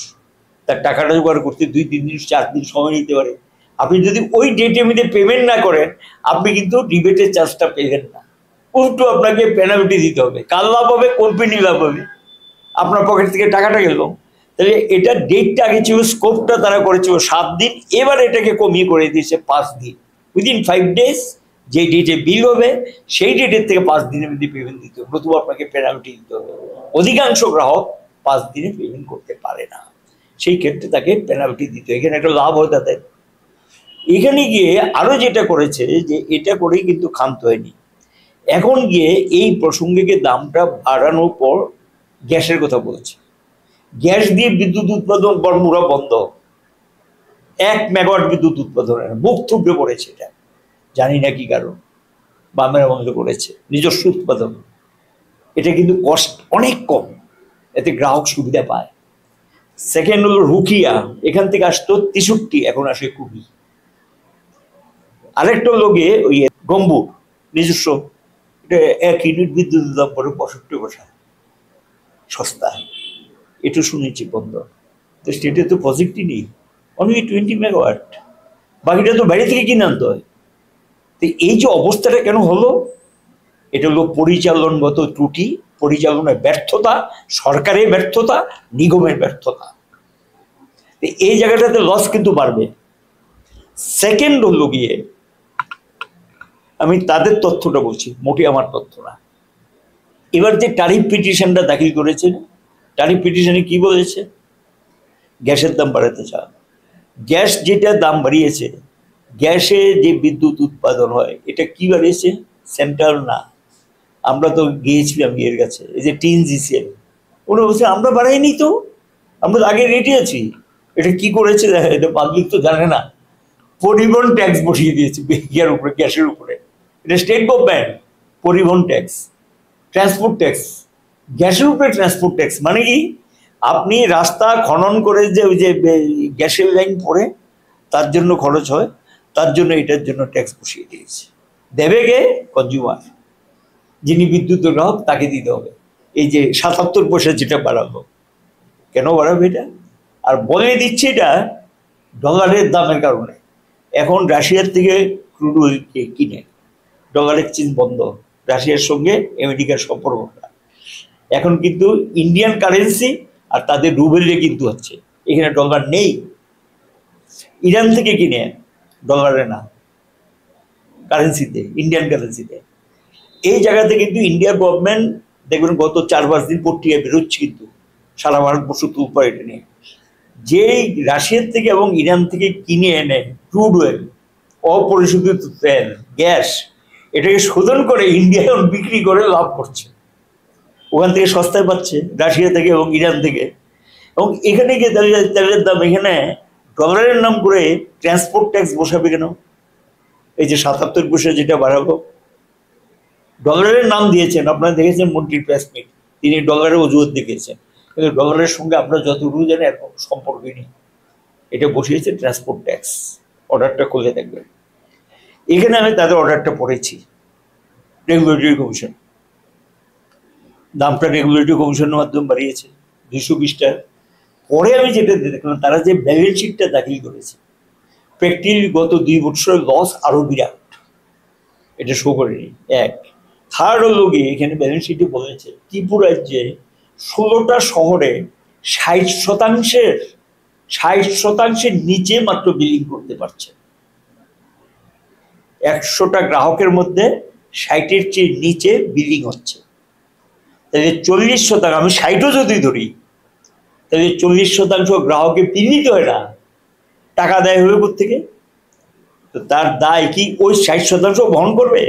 তার টাকাটা জোগাড় করতে 2-3 দিন 4 দিন সময় নিতে পারে। আপনি যদি ওই ডেটের মধ্যে পেমেন্ট না করেন, আপনি কিন্তু রিবেটের চার্জটা পেলেন না, উল্টো আপনাকে পেনাল্টি দিতে হবে। কার লাভ হবে? কোম্পানি লাভ হবে, আপনার পকেট থেকে টাকাটা গেল। তাহলে এটা ডেটটা আগে ছিল, স্কোপটা তারা করেছিল 7 দিন, এবার এটাকে কমিয়ে করে দিয়েছে 5 দিন। উইদিন 5 ডেজ যে ডেটে বিল হবে সেই ডেটের থেকে 5 দিনের মধ্যে পেমেন্ট দিতে হবে, নতুবা আপনাকে পেনাল্টি দিতে হবে। অধিকাংশ গ্রাহক 5 দিনে পেমেন্ট করতে পারে না, সেই ক্ষেত্রে তাকে পেনাল্টি দিতে হয়। এখানে একটা লাভ হয় তাদের। এখানে গিয়ে আরো যেটা করেছে যে এটা করেই কিন্তু ক্ষান্ত হয়নি, এখন গিয়ে এই প্রসঙ্গে দামটা বাড়ানোর পর গ্যাসের কথা বলছে। গ্যাস দিয়ে বিদ্যুৎ উৎপাদন বর্মুরা বন্ধ, 1 মেগাওয়াট বিদ্যুৎ উৎপাদনের মুখ থুবড়ে পড়েছে। এটা জানি না কি কারণ, বামেরা বন্ধ করেছে নিজস্ব উৎপাদন। এটা কিন্তু কস্ট অনেক কম, এতে গ্রাহক সুবিধা পায়। সেকেন্ড হলো রুকিয়া, এখান থেকে আসতো 63, এখন আসে 20। আরেকটা হলো গিয়ে ওই গম্বুর নিজস্ব, এটা 1 ইউনিট বিদ্যুতের দাম পড়ে 65 পয়সা, সস্তা। এটা শুনেছি বন্ধ। তো স্টেটে তো প্রজেক্টই নেই, অনলি 20 মেগাওয়াট, বাকিটা তো বাইরে থেকে কিনে আনতে হয়। তো এই যে অবস্থাটা কেন হলো, এটা হলো পরিচালনগত ত্রুটি, পরিচালনার ব্যর্থতা, সরকারের ব্যর্থতা, নিগমের ব্যর্থতা। এই জায়গাটাতে লস কিন্তু বাড়বে। সেকেন্ড হলো গিয়ে, আমি তাদের তথ্যটা বলছি, মোটে আমার তথ্য না। এবার যে ট্যারিফ পিটিশনটা দাখিল করেছেন, ট্যারিফ পিটিশনে কি বলেছে? গ্যাসের দাম বাড়াতে চান। গ্যাস যেটা দাম বাড়িয়েছে, গ্যাসে যে বিদ্যুৎ উৎপাদন হয় এটা কি বাড়িয়েছে? সেন্ট্রাল না, আমরা তো গিয়েছিলাম এর কাছে, এই যে TNGCL, ওরা বলছে আমরা বাড়াইনি, তো আমরা আগে রেটে আছি। এটা কি করেছে এটা পাবলিক তো জানে না, পরিবহন ট্যাক্স বসিয়ে দিয়েছে ইয়ার উপরে, গ্যাসের উপরে। এটা স্টেট গভর্নমেন্ট পরিবহন ট্যাক্স, ট্রান্সপোর্ট ট্যাক্স, গ্যাসের উপরে ট্রান্সপোর্ট ট্যাক্স। মানে কি, আপনি রাস্তা খনন করে যে ওই যে গ্যাসের লাইন পড়ে তার জন্য খরচ হয়, তার জন্য এটার জন্য ট্যাক্স বসিয়ে দিয়েছে। দেবে কে? কনজিউমার, যিনি বিদ্যুৎ গ্রাহক, তাকে দিতে হবে। এই যে 77 পয়সা যেটা বাড়ালো, কেন বাড়াবে এটা? আর বলে দিচ্ছে এটা ডলারের দামের কারণে। এখন রাশিয়ার থেকে ক্রুড অয়েল কিনে, ডলার এক্সচেঞ্জ বন্ধ, রাশিয়ার সঙ্গে আমেরিকার সম্পর্কটা। এখন কিন্তু ইন্ডিয়ান কারেন্সি আর তাদের রুবেলে কিন্তু হচ্ছে, এখানে ডলার নেই। ইরান থেকে কিনে, ডলারে না, কারেন্সিতে, ইন্ডিয়ান কারেন্সিতে। এই জায়গাতে কিন্তু ইন্ডিয়ার গভর্নমেন্ট দেখবেন গত 4-5 দিন পত্রিকা বেরোচ্ছে কিন্তু সারা ভারতবর্ষ তুলপা এটা নিয়ে, যে রাশিয়ার থেকে এবং ইরান থেকে কিনে এনে ক্রুড অয়েল, অপরিশোধিত তেল, গ্যাস, এটাকে শোধন করে ইন্ডিয়া এখন বিক্রি করে লাভ করছে। ওখান থেকে সস্তায় পাচ্ছে রাশিয়া থেকে এবং ইরান থেকে। এবং এখানে গিয়ে তেলের দাম, এখানে ডলারের নাম করে ট্রান্সপোর্ট ট্যাক্স বসাবে কেন? এই যে 77 পয়সা যেটা বাড়াবো, ডলারের নাম দিয়েছেন, আপনারা দেখেছেন মন্ত্রীর প্রেস মিট, তিনি ডলারের অজুহাত দেখিয়েছেন, কিন্তু ডলারের সঙ্গে আপনারা যতটুকু জানেন এরকম সম্পর্কই নেই। এটা বসিয়েছে ট্রান্সপোর্ট ট্যাক্স। অর্ডারটা খুলে দেখবেন, এখানে আমি তাদের অর্ডারটা পড়েছি। রেগুলেটরি কমিশন দামটা রেগুলেটরি কমিশনের মাধ্যমে বাড়িয়েছে 220 টাকা। পরে আমি যেটা দেখলাম, তারা যে ব্যালেন্স শিটটা দাখিল করেছে, প্র্যাকটিক্যালি গত 2 বছরের লস আরো বিরাট, এটা শো করেনি। এক, থার্ড হলো গিয়ে এখানে ব্যালেন্স শিটে বলেছে ত্রিপুরার যে 16টা শহরে 60% নিচে মাত্র বিলিং করতে পারছে। 100টা গ্রাহকের মধ্যে 60-এর চেয়ে নিচে বিলিং হচ্ছে। তাহলে 40%, আমি 60ও যদি ধরি, তাহলে 40% গ্রাহকের বিল নিতে হয় না, টাকা দেয় হবে কোথেকে? তো তার দায় কি ওই 60% বহন করবে?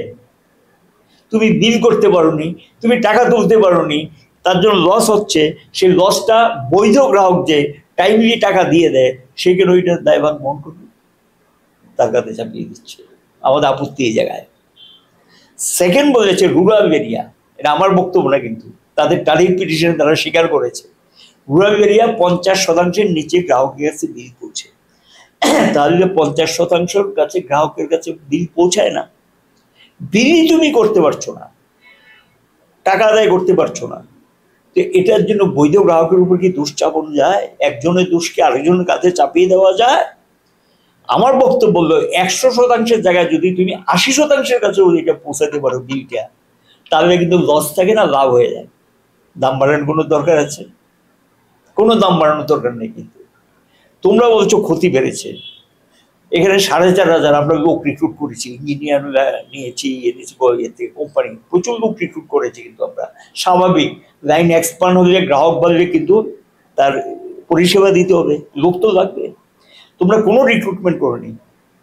তুমি বিল করতে পারোনি, তুমি টাকা তুলতে পারোনি, তার জন্য লস হচ্ছে। সেই লসটা বৈধ গ্রাহক যে টাইমলি টাকা দিয়ে দেয়, সে কেন ওইটার দায়ভার বহন করবে? তার কাছে চাপিয়ে দিচ্ছে। আমাদের আপত্তি এই জায়গায়। সেকেন্ড বলেছে রুরাল এরিয়া, এটা আমার বক্তব্য না, কিন্তু তাদের ট্যারিফ পিটিশনে তারা স্বীকার করেছে রুরাল এরিয়া 50%-এর নিচে গ্রাহকের কাছে বিল পৌঁছে। তাহলে 50% কাছে গ্রাহকের কাছে বিল পৌঁছায় না। বিলই তুমি করতে পারছো না, টাকা আদায় করতে পারছো না। তো এটার জন্য বৈধ গ্রাহকের উপর কি দোষ চাপানো যায়? একজনের দোষকে আরেকজনের কাছে চাপিয়ে দেওয়া যায়? আমার বক্তব্য হলো 100%-এর জায়গায় যদি তুমি 80%-এর কাছে এটা পৌঁছাতে পারো বিলটা, তাহলে কিন্তু লস থাকে না, লাভ হয়ে যায়। দাম বাড়ানোর কোনো দরকার আছে? কোনো দাম বাড়ানোর দরকার নেই। কিন্তু তোমরা বলছো ক্ষতি বেড়েছে। এখানে 4,500 আমরা লোক রিক্রুট করেছি, ইঞ্জিনিয়ার নিয়েছি, এতে কোম্পানি প্রচুর লোক রিক্রুট করেছি। কিন্তু আমরা স্বাভাবিক লাইন এক্সপান্ড হলে, গ্রাহক বাড়লে কিন্তু তার পরিষেবা দিতে হবে, লোক তো লাগবে। তোমরা কোনো রিক্রুটমেন্ট করোনি,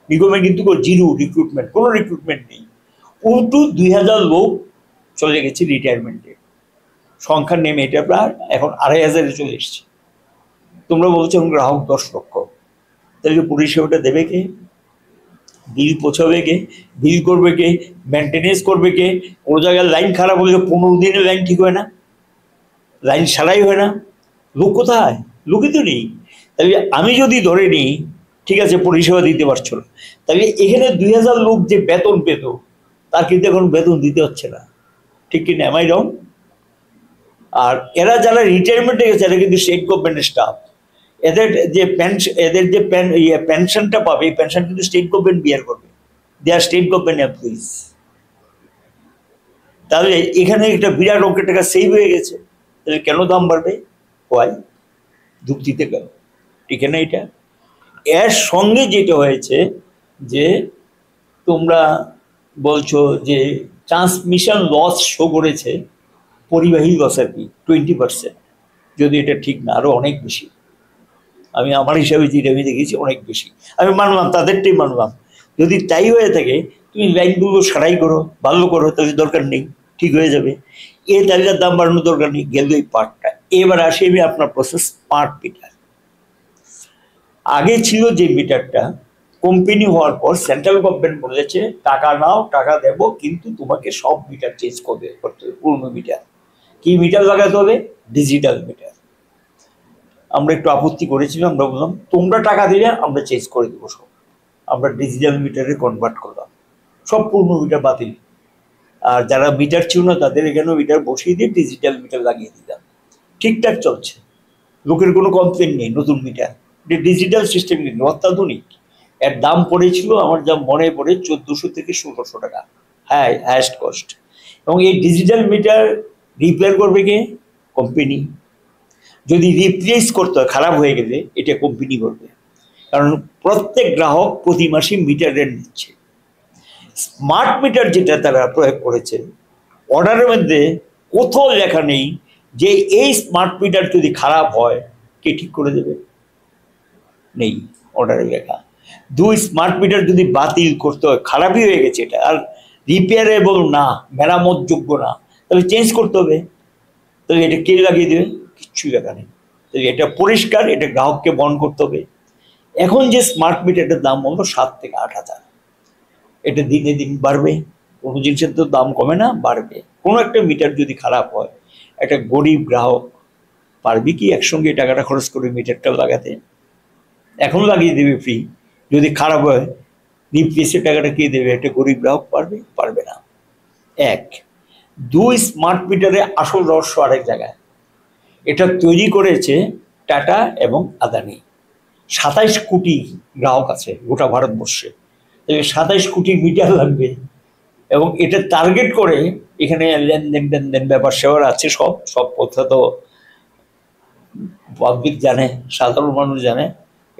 নিগমে কিন্তু জিরো রিক্রুটমেন্ট, কোনো রিক্রুটমেন্ট নেই। উল্টো 2,000 লোক চলে গেছে রিটায়ারমেন্টে, সংখ্যা নেমে এটা প্রায় এখন 2,500-এ চলে এসছে। তোমরা বলছো গ্রাহক 10 লক্ষ, তাহলে পরিষেবাটা দেবে কে? বিল পৌঁছাবে কে? বিল করবে কে? মেনটেনেন্স করবে কে? কোনো জায়গায় লাইন খারাপ হলে 15 দিনে লাইন ঠিক হয় না, লাইন সারাই হয় না, লোক কোথায়? লোকই তো নেই। তাহলে আমি যদি ধরে নিই ঠিক আছে পরিষেবা দিতে পারছো না, তাহলে এখানে 2,000 লোক যে বেতন পেত, তার কিন্তু এখন বেতন দিতে হচ্ছে না, ঠিক কিনা? এম আই রং? আর এরা যারা রিটায়ারমেন্টে গেছে এরা কিন্তু স্টেট গভর্নমেন্টের স্টাফ। এদের যে পেনশনটা পাবে, এই পেনশন কিন্তু স্টেট গভর্নমেন্ট বিয়ার করবে, দে আর স্টেট গভর্নমেন্ট এমপ্লয়িজ। তাহলে এখানে একটা বিরাট অঙ্কের টাকা সেভ হয়ে গেছে। তাহলে কেন দাম বাড়বে? হয় যুক্তিতে গেল, ঠিক না? এটা এর সঙ্গে যেটা হয়েছে যে তোমরা বলছো যে ট্রান্সমিশন লস শো করেছে, পরিবাহী লস আর কি 20%, যদি এটা ঠিক না, আরো অনেক বেশি। আমি আমার হিসাবে যেটা আমি দেখেছি অনেক বেশি, আমি মানলাম, তাদেরটাই মানলাম। যদি তাই হয়ে থাকে তুমি লাইনগুলো সারাই করো, ভালো করো, তাহলে দরকার নেই, ঠিক হয়ে যাবে। এই তালিকার দাম বাড়ানোর দরকার নেই, গেল এই পার্টটা। এবার আসি আমি আপনার প্রসেস স্মার্ট মিটার। আগে ছিল যে মিটারটা, কোম্পানি হওয়ার পর সেন্ট্রাল গভর্নমেন্ট বলেছে টাকা নাও, টাকা দেবো, কিন্তু তোমাকে সব মিটার চেঞ্জ করতে হবে, পুরনো মিটার। কি মিটার লাগাতে হবে? Digital meter. আমরা একটু আপত্তি করেছিলাম, আমরা বললাম তোমরা টাকা দিলে আমরা চেঞ্জ করে দেবো সব, আমরা ডিজিটাল মিটারে কনভার্ট করলাম, সব পুরনো মিটার বাতিল। আর যারা মিটার ছিল না তাদের এখানে মিটার বসিয়ে দিয়ে ডিজিটাল মিটার লাগিয়ে দিলাম, ঠিকঠাক চলছে, লোকের কোনো কমপ্লেন নেই। নতুন মিটার, ডিজিটাল সিস্টেম কিন্তু অত্যাধুনিক। এর দাম পড়েছিল আমার যা মনে পড়ে 1,400 থেকে 1,600 টাকা, হ্যাঁ হায়েস্ট কস্ট। এবং এই ডিজিটাল মিটার রিপেয়ার করবে কে? কোম্পানি। যদি রিপ্লেস করতে হয়, খারাপ হয়ে গেলে, এটা কোম্পানি করবে, কারণ প্রত্যেক গ্রাহক প্রতি মাসে মিটার রেন্ট দিচ্ছে। স্মার্ট মিটার যেটা তারা প্রয়োগ করেছে, অর্ডারের মধ্যে কোথাও লেখা নেই যে এই স্মার্ট মিটার যদি খারাপ হয় কে ঠিক করে দেবে, নেই অর্ডারে লেখা। দুই, স্মার্ট মিটার যদি বাতিল করতে হয়, খারাপই হয়ে গেছে এটা আর রিপেয়ারেবল না, মেরামত যোগ্য না, তাহলে চেঞ্জ করতে হবে। তাহলে এটা কে লাগিয়ে দেবে? কিচ্ছুই লেখা নেই। তাহলে এটা পরিষ্কার, এটা গ্রাহককে বহন করতে হবে। এখন যে স্মার্ট মিটারটার দাম হলো 7 থেকে 8,000, এটা দিনে দিন বাড়বে। কোনো জিনিসের তো দাম কমে না, বাড়বে। কোনো একটা মিটার যদি খারাপ হয়, একটা গরিব গ্রাহক পারবে কি একসঙ্গে টাকাটা খরচ করে মিটারটা লাগাতে? এখন লাগিয়ে দেবে ফ্রি, যদি খারাপ হয় রিপ্লেসের টাকাটা কে দেবে? একটা গরিব গ্রাহক পারবে? পারবে না। এক। দুই, স্মার্ট মিটারে আসল রহস্য আরেক জায়গায়। এটা তৈরি করেছে টাটা এবং আদানি। 27 কোটি গ্রাহক আছে গোটা ভারতবর্ষে, 27 কোটি মিটার লাগবে। এবং এটা টার্গেট করে এখানে লেনদেন টেনদেন ব্যাপার সেবার আছে, সব সব কথা তো পাবলিক জানে, সাধারণ মানুষ জানে।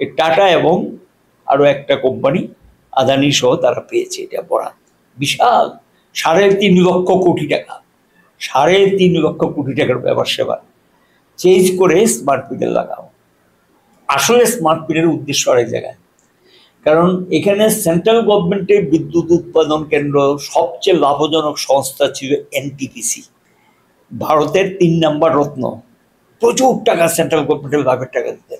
এই টাটা এবং আরো একটা কোম্পানি আদানি সহ তারা পেয়েছে এটা বরাদ, বিশাল 3.5 লক্ষ কোটি টাকা, 3.5 লক্ষ কোটি টাকার ব্যাপার সেবা চেঞ্জ করে স্মার্ট মিটার লাগাও। আসলে স্মার্ট মিটারের উদ্দেশ্য আরেক জায়গায়, কারণ এখানে সেন্ট্রাল গভর্নমেন্টের বিদ্যুৎ উৎপাদন কেন্দ্র সবচেয়ে লাভজনক সংস্থা ছিল এনটিপিসি, ভারতের 3 নম্বর রত্ন, প্রচুর টাকা সেন্ট্রাল গভর্নমেন্টের লাভের টাকা দিতে।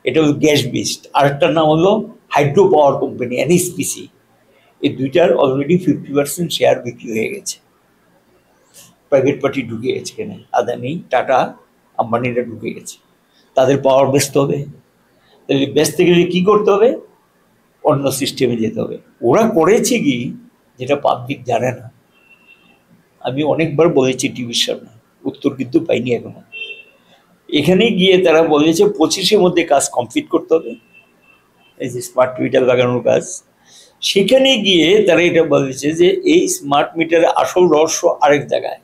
এটা হলো গ্যাস বেসড। আরেকটার নাম হলো হাইড্রো পাওয়ার কোম্পানি, এনএসপিসি। এই দুইটার অলরেডি 50% শেয়ার বিক্রি হয়ে গেছে, প্রাইভেট পার্টি ঢুকে গেছে এখানে, আদানি টাটা আম্বানিরা ঢুকে গেছে। তাদের পাওয়ার বেচতে হবে। তাহলে বেচতে গেলে কী করতে হবে? অন্য সিস্টেমে যেতে হবে। ওরা করেছে কি, যেটা পাবলিক জানে না, আমি অনেকবার বলেছি টিভির সামনে, উত্তর কিন্তু পাইনি এখনো। এখানে গিয়ে তারা বলেছে 25-এর মধ্যে কাজ কমপ্লিট করতে হবে, এই যে স্মার্ট মিটার লাগানোর কাজ। সেখানে গিয়ে তারা এটা বলেছে যে এই স্মার্ট মিটারের আসল রহস্য আরেক জায়গায়।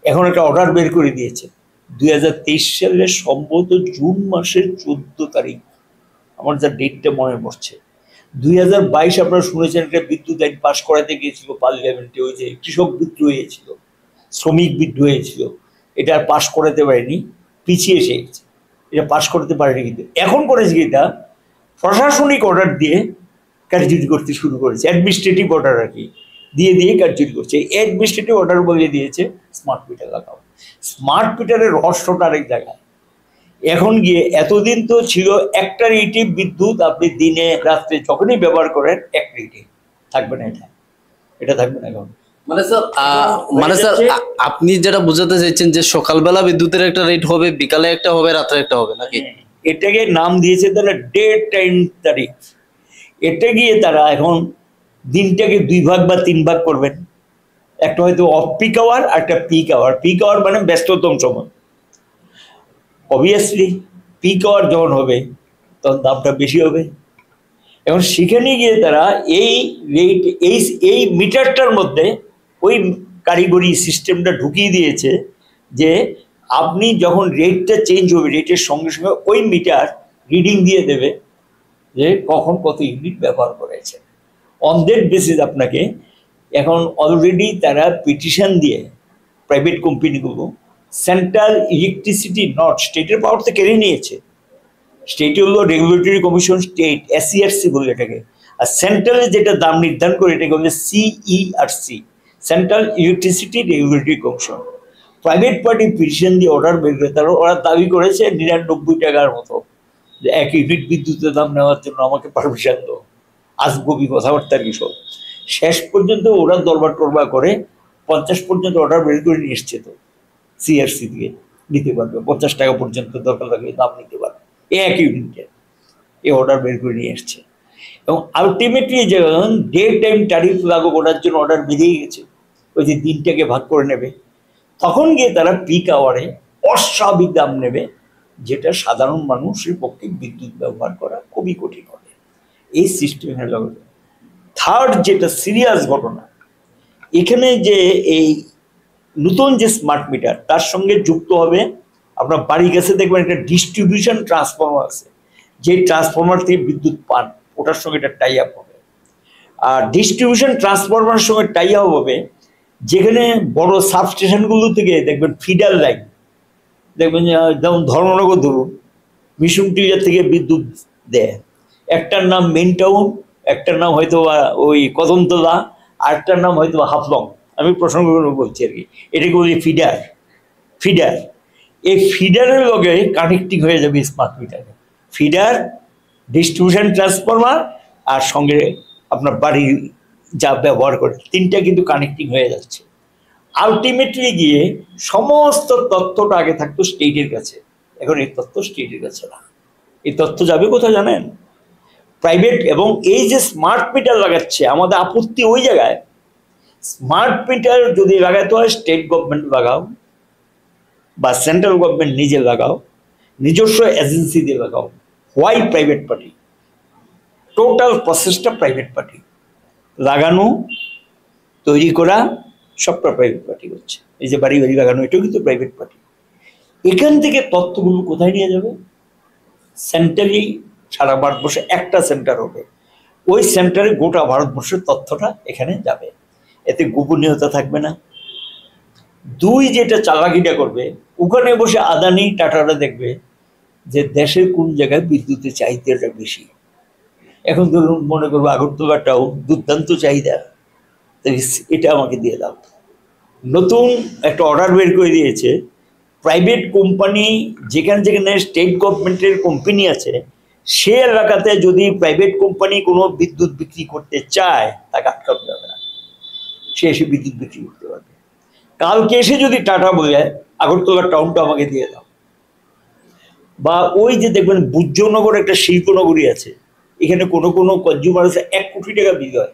এখন একটা অর্ডার বের করে দিয়েছে 2023 সালের সম্ভবত জুন মাসের 14 তারিখ, আমার যা ডেটটা মনে পড়ছে। 2022 আপনারা শুনেছেন একটা বিদ্যুৎ আইন পাশ করাতে গিয়েছিল পার্লামেন্টে, ওই যে কৃষক বিদ্রোহ হয়েছিল, শ্রমিক বিদ্রোহ হয়েছিল, এটা আর পাশ করাতে পারেনি, পিছিয়ে এসে গেছে, এটা পাশ করতে পারেনি। কিন্তু এখন করেছে কি, এটা প্রশাসনিক অর্ডার দিয়ে কার্যকরী করতে শুরু করেছে, অ্যাডমিনিস্ট্রেটিভ অর্ডার আর কি দিয়ে কার্যকরী করছে। অ্যাডমিনিস্ট্রেটিভ অর্ডার বলে দিয়েছে স্মার্ট মিটার লাগাও। স্মার্ট মিটারের রহস্যটা আরেক জায়গায়। এখন গিয়ে এতদিন তো ছিল একটা রেটে বিদ্যুৎ আপনি দিনে রাত্রে যখনই ব্যবহার করেন এক রেটে থাকবে না, এটা থাকবে না। এখন মানে স্যার আপনি যেটা বোঝাতে চাইছেন যে সকালবেলা বিদ্যুতের একটা রেট হবে, বিকালে একটা হবে, রাত্রে একটা হবে নাকি? এটাকে নাম দিয়েছে তারা ডে টাইম তারিখ। এটা গিয়ে তারা এখন দিনটাকে 2 ভাগ বা 3 ভাগ করবেন, একটা হয়তো অফ পিক আওয়ার আর একটা পিক আওয়ার। পিক আওয়ার মানে ব্যস্ততম সময়। অবভিয়াসলি পিক আওয়ার যখন হবে তখন দামটা বেশি হবে। এখন সেখানে গিয়ে তারা এই রেট এই মিটারটার মধ্যে ওই কারিগরি সিস্টেমটা ঢুকিয়ে দিয়েছে যে আপনি যখন রেটটা চেঞ্জ হবে, রেটের সঙ্গে সঙ্গে ওই মিটার রিডিং দিয়ে দেবে যে কখন কত ইউনিট ব্যবহার করেছে। অন দ্যাট বেসিস আপনাকে এখন অলরেডি তারা পিটিশন দিয়ে প্রাইভেট কোম্পানিগুলো সেন্ট্রাল ইলেকট্রিসিটি নট স্টেটের পাওয়ার তো কেড়ে নিয়েছে। স্টেট হলো রেগুলেটরি কমিশন, স্টেট এসইআরসি বলে এটাকে, আর সেন্ট্রালে যেটা দাম নির্ধারণ করে এটাকে বলে CERC, central electricity regulatory commission. Private party petition দিয়ে অর্ডার বের করে তারা ওরা দাবি করেছে 99 টাকার মতো যে 1 ইউনিট বিদ্যুতের দাম নেওয়ার জন্য আমাকে পারমিশন দাও। আজগবি কথাবার্তার কি সব। শেষ পর্যন্ত ওরা দরবার টরবার করে 50 পর্যন্ত অর্ডার বের করে নিয়ে এসছে, তো সিআরসি দিয়ে নিতে পারবে 50 টাকা পর্যন্ত দরকার লাগলে দাম নিতে পারবে 1 ইউনিটের, এই অর্ডার বের করে নিয়ে এসছে। এবং আলটিমেটলি যখন ডে টাইম ট্যারিফ লাগু করার জন্য অর্ডার বেরিয়ে গেছে, ওই যে দিনটাকে ভাগ করে নেবে, তখন গিয়ে তারা পিক আওয়ারে অস্বাভাবিক দাম নেবে, যেটা সাধারণ মানুষের পক্ষে বিদ্যুৎ ব্যবহার করা খুবই কঠিন হবে এই সিস্টেমের লগে। থার্ড যেটা সিরিয়াস ঘটনা, এখানে যে এই নতুন যে স্মার্ট মিটার তার সঙ্গে যুক্ত হবে, আপনার বাড়ির কাছে দেখবেন একটা ডিস্ট্রিবিউশন ট্রান্সফরমার আছে, যে ট্রান্সফরমার থেকে বিদ্যুৎ পান ওটার সঙ্গে এটা টাই আপ হবে। আর ডিস্ট্রিবিউশন ট্রান্সফরমারের সঙ্গে টাই আপ হবে যেখানে বড় সাবস্টেশনগুলো থেকে দেখবেন ফিডার লাইন, দেখবেন যেমন ধর্মনগর ধরুন, মিশুম টিজার থেকে বিদ্যুৎ দেয়, একটার নাম মেন টাউন, একটার নাম হয়তো ওই কদমতলা, আরেকটার নাম হয়তো হাফলং, আমি প্রসঙ্গ বলছি আর কি, এটাকে বলি ফিডার। ফিডার, এই ফিডারের লগে কানেক্টিং হয়ে যাবে স্মার্ট মিটারে। ফিডার, ডিস্ট্রিবিউশন ট্রান্সফরমার আর সঙ্গে আপনার বাড়ির যা ব্যবহার করে, তিনটা কিন্তু কানেক্টিং হয়ে যাচ্ছে। আলটিমেটলি গিয়ে সমস্ত তথ্যটা আগে থাকতো স্টেটের কাছে, এখন এই তথ্য স্টেটের কাছে না। এই তথ্য যাবে কোথায় জানেন? প্রাইভেট। এবং এই যে স্মার্ট মিটার লাগাচ্ছে, আমাদের আপত্তি ওই জায়গায়, স্মার্ট মিটার যদি লাগাতে হয় স্টেট গভর্নমেন্ট লাগাও বা সেন্ট্রাল গভর্নমেন্ট নিজে লাগাও, নিজস্ব এজেন্সি দিয়ে লাগাও। Why private party? টোটাল প্রসেসটা প্রাইভেট পার্টি, লাগানো তৈরি করা সবটা প্রাইভেট পার্টি করছে। এই যে বাড়ি বাড়ি লাগানো, এটাও কিন্তু প্রাইভেট পার্টি। এখান থেকে তথ্যগুলো কোথায় নিয়ে যাবে? সেন্টারই সারা ভারতবর্ষে একটা সেন্টার হবে, ওই সেন্টারে গোটা ভারতবর্ষের তথ্যটা এখানে যাবে, এতে গোপনীয়তা থাকবে না। দুই, যেটা চালাকিটা করবে, ওখানে বসে আদানি টাটারা দেখবে যে দেশের কোন জায়গায় বিদ্যুতের চাহিদাটা বেশি। এখন ধরুন মনে করবো আগরতলা টাউন দুর্দান্ত চাহিদা, এটা আমাকে দিয়ে দাও। নতুন একটা অর্ডার বের করে দিয়েছে, প্রাইভেট কোম্পানি যেখানে যেখানে স্টেট গভর্নমেন্টের কোম্পানি আছে, সে এলাকাতে যদি প্রাইভেট কোম্পানি কোনো বিদ্যুৎ বিক্রি করতে চায় তাকে আটকাতে যাবে না, সে এসে বিদ্যুৎ বিক্রি করতে পারবে। কালকে এসে যদি টাটা বলে আগরতলা টাউনটা আমাকে দিয়ে দাও, বা ওই যে দেখবেন বুজ্জনগর একটা শিল্পনগরী আছে, এখানে কোনো কোনো কনজিউমার আছে 1 কোটি টাকা বিল হয়,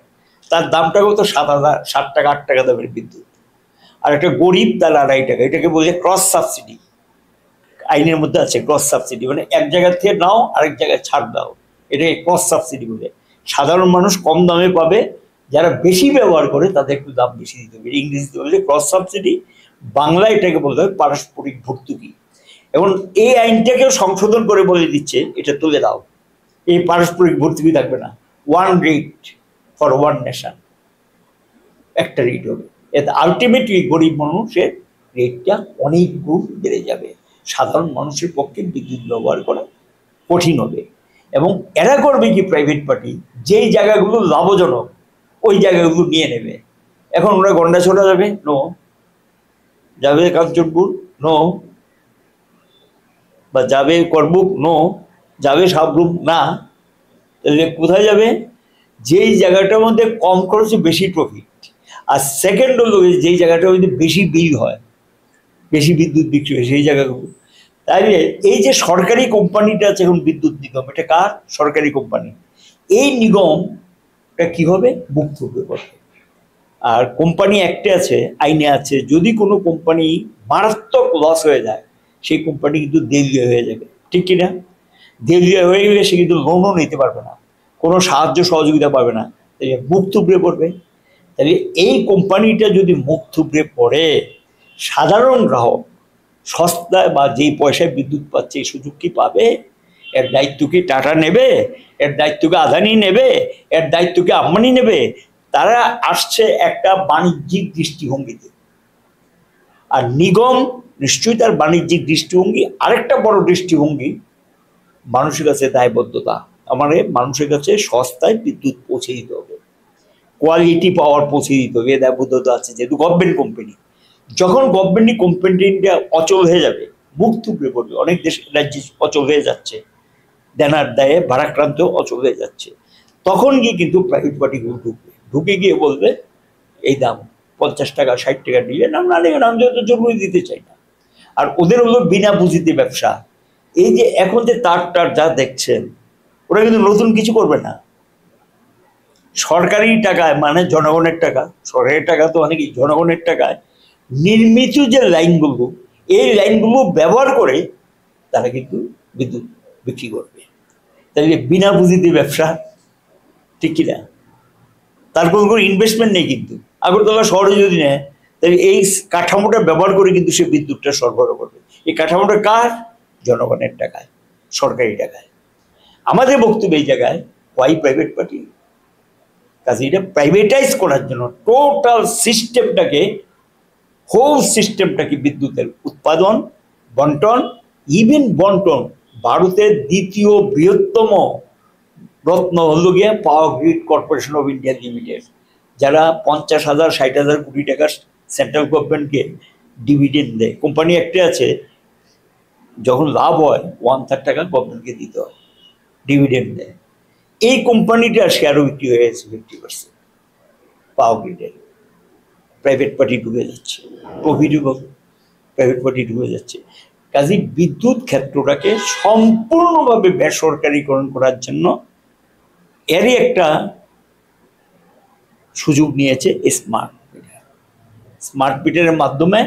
তার দামটা কত 7,000, 7 টাকা 8 টাকা দামের বিদ্যুৎ। আর একটা গরিব তার 2.5 টাকা, এটাকে বলে ক্রস সাবসিডি। আইনের মধ্যে আছে ক্রস সাবসিডি, মানে এক জায়গা থেকে নাও আরেক জায়গায় ছাড় দাও, এটাকে ক্রস সাবসিডি বলে। সাধারণ মানুষ কম দামে পাবে, যারা বেশি ব্যবহার করে তাদের একটু দাম বেশি দিতে হবে। ইংরেজিতে বলে ক্রস সাবসিডি, বাংলায় এটাকে বলতে হবে পারস্পরিক ভর্তুকি। এবং এই আইনটাকেও সংশোধন করে বলে দিচ্ছে এটা তুলে দাও, এই পারস্পরিক ভর্তুকি থাকবে না, one rate for one nation, একটা রেট হবে। এতে আলটিমেটলি গরিব মানুষের রেটটা অনেক গুণ বেড়ে যাবে, সাধারণ মানুষের পক্ষে বিদ্যুৎ ব্যবহার করা কঠিন হবে। এবং এরা করবে কি, প্রাইভেট পার্টি যেই জায়গাগুলো লাভজনক ওই জায়গাগুলো নিয়ে নেবে। এখন ওরা গন্ডাছড়া যাবে, নো, যাবে কাঞ্চনপুর, নো, বা যাবে করবুক, নো, যাবে সাবরুম, না। তাহলে কোথায় যাবে? যেই জায়গাটার মধ্যে কম খরচে বেশি প্রফিট, আর সেকেন্ড হলো যেই জায়গাটার মধ্যে বেশি বিল হয়, বেশি বিদ্যুৎ বিক্রি হয় সেই জায়গাগুলো। তাইলে এই যে সরকারি কোম্পানিটা আছে এখন বিদ্যুৎ নিগম, এটা কার? সরকারি কোম্পানি। এই নিগমটা কি হবে? মুক্ত হয়ে পড়বে। আর কোম্পানি একটা আছে, আইনে আছে, যদি কোনো কোম্পানি মারাত্মক লস হয়ে যায় সেই কোম্পানি কিন্তু দেউলিয়া হয়ে যাবে, ঠিক কিনা? দেউলিয়া হয়ে গেলে সে কিন্তু লোনও নিতে পারবে না, কোনো সাহায্য সহযোগিতা পাবে না, তাই মুখ থুবড়ে পড়বে। তাহলে এই কোম্পানিটা যদি মুখ থুবড়ে পড়ে, সাধারণ গ্রাহক সস্তায় বা যেই পয়সায় বিদ্যুৎ পাচ্ছে এই সুযোগ কি পাবে? এর দায়িত্ব কি টাটা নেবে? এর দায়িত্ব কি আদানি নেবে? এর দায়িত্ব কি আম্বানি নেবে? তারা আসছে একটা বাণিজ্যিক দৃষ্টিভঙ্গিতে, আর নিগম নিশ্চয়ই তার বাণিজ্যিক দৃষ্টিভঙ্গি। আরেকটা বড় দৃষ্টিভঙ্গি, মানুষের কাছে দায়বদ্ধতা, আমাদের মানুষের কাছে সস্তায় বিদ্যুৎ পৌঁছে দিতে হবে, কোয়ালিটি পাওয়ার পৌঁছে দিতে হবে, এ দায়বদ্ধতা আছে। যেহেতু গভর্নমেন্ট কোম্পানি, যখন গভর্নমেন্ট কোম্পানিটা অচল হয়ে যাবে, মুখ থুবড়ে পড়বে, অনেক দেশ রাজ্যে অচল হয়ে যাচ্ছে, দেনার দায়ে ভারাক্রান্ত অচল হয়ে যাচ্ছে, তখন গিয়ে কিন্তু প্রাইভেট পার্টিগুলো ঢুকবে, ঢুকে গিয়ে বলবে এই দাম 50 টাকা 60 টাকা দিলে নাম না নেবেন, আমি যত জরুরি দিতে চাই না। আর ওদের হলো বিনা পুঁজিতে ব্যবসা। এই যে এখন যে তার যা দেখছেন, ওরা কিন্তু নতুন কিছু করবে না, সরকারি টাকায়, মানে জনগণের টাকা, সরকারের টাকা তো অনেকই জনগণের টাকায় নির্মিত যে লাইনগুলো, এই লাইনগুলো ব্যবহার করে তারা কিন্তু বিদ্যুৎ বিক্রি করবে। তাহলে বিনা পুঁজিতে ব্যবসা, ঠিক কিনা? তার কোনো ইনভেস্টমেন্ট নেই কিন্তু। আগরতলা শহরে যদি নেয়, তাহলে এই কাঠামোটা ব্যবহার করে কিন্তু সে বিদ্যুৎটা সরবরাহ করবে। এই কাঠামোটা কার? জনগণের টাকায়, সরকারি টাকায়। আমাদের বক্তব্য এই জায়গায়, ওয়াই প্রাইভেট পার্টি? কাজে এটা প্রাইভেটাইজ করার জন্য টোটাল সিস্টেমটাকে, হোল সিস্টেমটাকে, বিদ্যুতের উৎপাদন, বন্টন, ইভেন বন্টন, ভারতের দ্বিতীয় বৃহত্তম রত্ন হলো গিয়ে power grid corporation of India limited, যারা 50,000 60,000 কোটি টাকা সেন্ট্রাল গভর্নমেন্টকে ডিভিডেন্ড দেয়। কোম্পানি একটা আছে, যখন লাভ হয় 1/3 টাকা গভর্নমেন্টকে দিতে হয়, ডিভিডেন্ড দেয়। এই কোম্পানিটা শেয়ারও বিক্রি হয়ে গেছে 50%, পাওয়ার গ্রিডের। প্রাইভেট পার্টি ঢুকে যাচ্ছে, প্রফিটেবল প্রাইভেট পার্টি ঢুকে যাচ্ছে। কাজে বিদ্যুৎ ক্ষেত্রটাকে সম্পূর্ণভাবে বেসরকারীকরণ করার জন্য এরই একটা সুযোগ নিয়েছে স্মার্ট মিটার। স্মার্ট মিটারের মাধ্যমে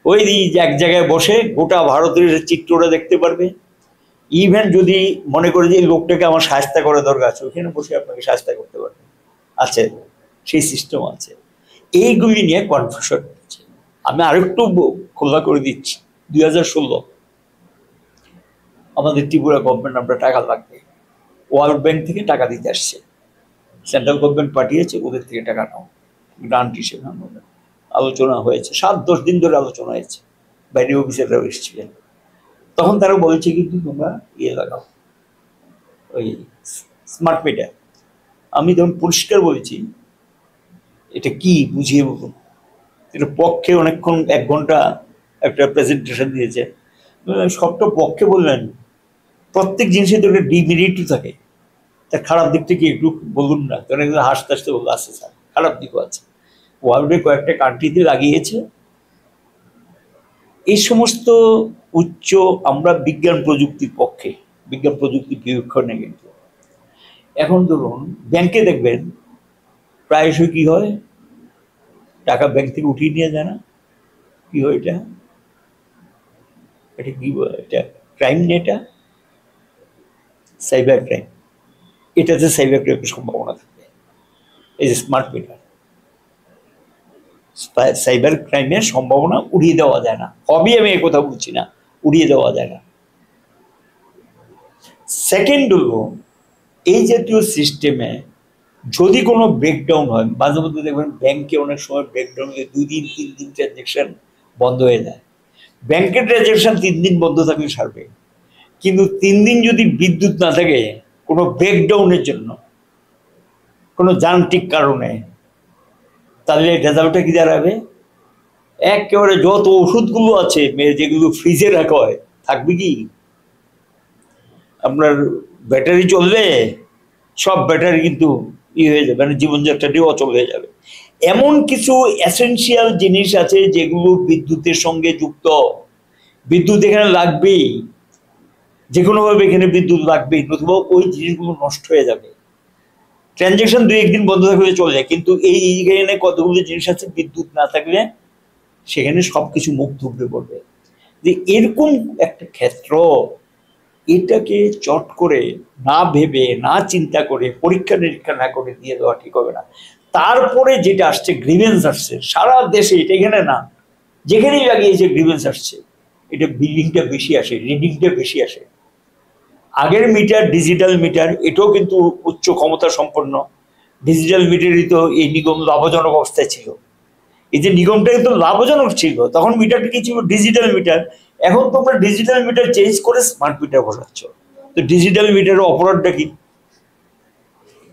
ওই এক জায়গায় বসে গোটা ভারতের চিত্রটা দেখতে পারবে। ইভেন যদি মনে করে যে এই লোকটাকে আমার সাহায্য করা দরকার আছে, ওখানে বসে আপনাকে সাহায্য করতে পারবে, আছে, সেই সিস্টেম আছে। এইগুলি নিয়ে কনফিউশন হচ্ছে। আমি আরেকটু খোলা করে দিচ্ছি, 2016 আমাদের ত্রিপুরা গভর্নমেন্ট, আমরা টাকা লাগবে, ওয়ার্ল্ড ব্যাংক থেকে টাকা দিতে আসছে, সেন্ট্রাল গভর্নমেন্ট পাঠিয়েছে, ওদের থেকে টাকা নাও, গ্রান্ট হিসেবে আলোচনা হয়েছে, 7-10 দিন ধরে আলোচনা হয়েছে, বাইরে অফিসাররাও এসেছিলেন। তখন তারা বলেছে কিন্তু তোমরা ইয়ে লাগাও, ওই স্মার্ট মিটার। আমি তখন পরিষ্কার বলেছি এটা কি, বুঝিয়ে বলুন। এটা পক্ষে অনেকক্ষণ 1 ঘন্টা একটা প্রেজেন্টেশন দিয়েছে, সবটা পক্ষে বললেন। প্রত্যেক জিনিসের তো একটা ডিমেরিটও থাকে, তার খারাপ দিকটা কি একটু বলুন না। তখন একদম হাসতে হাসতে বললো, আছে স্যার, খারাপ দিকও আছে। ওয়ার্ল্ডে কয়েকটা কান্ট্রিতে লাগিয়েছে এই সমস্ত উচ্চ। আমরা বিজ্ঞান প্রযুক্তির পক্ষে, বিজ্ঞান প্রযুক্তির বিবেক্ষণে, কিন্তু এখন ধরুন ব্যাংকে দেখবেন প্রায়শই কি হয়, টাকা ব্যাংক থেকে উঠিয়ে নিয়ে যায় না? কি হয় এটা? এটা কি বলে, এটা ক্রাইম না? এটা সাইবার ক্রাইম। এটাতে সাইবার ক্রাইমের সম্ভাবনা থাকে। এই যে স্মার্ট মিটার, সাইবার ক্রাইমের সম্ভাবনা উড়িয়ে দেওয়া যায় না। হবি আমি এই কথা বলছি না, উড়িয়ে দেওয়া যায় না। সেকেন্ড হলো, এই জাতীয় সিস্টেমে যদি কোনো ব্রেকডাউন হয়, মাঝে মধ্যে দেখবেন ব্যাংকে অনেক সময় ব্রেকডাউন হয়ে 2 দিন 3 দিন ট্রানজেকশন বন্ধ হয়ে যায়। ব্যাংকের ট্রানজেকশন 3 দিন বন্ধ থাকলে সারবে, কিন্তু 3 দিন যদি বিদ্যুৎ না থাকে কোনো ব্রেকডাউনের জন্য, কোনো যান্ত্রিক কারণে, তাহলে রেজাল্টটা কি দাঁড়াবে? একেবারে যত ওষুধগুলো আছে যেগুলো ফ্রিজে রাখা হয়, থাকবে কি? আপনার ব্যাটারি চলবে, সব ব্যাটারি কিন্তু হয়ে যাবে, মানে জীবনযাত্রাটি অচল হয়ে যাবে। এমন কিছু এসেনশিয়াল জিনিস আছে যেগুলো বিদ্যুতের সঙ্গে যুক্ত। বিদ্যুৎ এখানে লাগবেই, যে কোনোভাবে এখানে বিদ্যুৎ লাগবেই, নতুবা ওই জিনিসগুলো নষ্ট হয়ে যাবে। ট্রানজেকশন 2-1 দিন বন্ধ থাকলে চলে যায়, কিন্তু এইখানে কতগুলো জিনিস আছে বিদ্যুৎ না থাকলে সেখানে সবকিছু মুখ থুবড়ে পড়বে। যে এরকম একটা ক্ষেত্র, এটাকে চট করে না ভেবে, না চিন্তা করে, পরীক্ষা নিরীক্ষা না করে দিয়ে দেওয়া ঠিক হবে না। তারপরে যেটা আসছে, গ্রিভেন্স আসছে সারা দেশে, এটা এখানে না, যেখানেই লাগিয়েছে গ্রিভেন্স আসছে। এটা বিলিংটা বেশি আসে, রিডিংটা বেশি আসে। আগের মিটার ডিজিটাল মিটার, এটাও কিন্তু উচ্চ ক্ষমতা সম্পন্ন। ডিজিটাল মিটারই তো এই নিগম লাভজনক অবস্থায় ছিল। এই যে নিগমটা কিন্তু লাভজনক ছিল, তখন মিটারটা কি ছিল? Digital meter. এখন তোমরা ডিজিটাল মিটার চেঞ্জ করে স্মার্ট মিটার বসাচ্ছ, তো ডিজিটাল মিটারের অপরাধটা কি?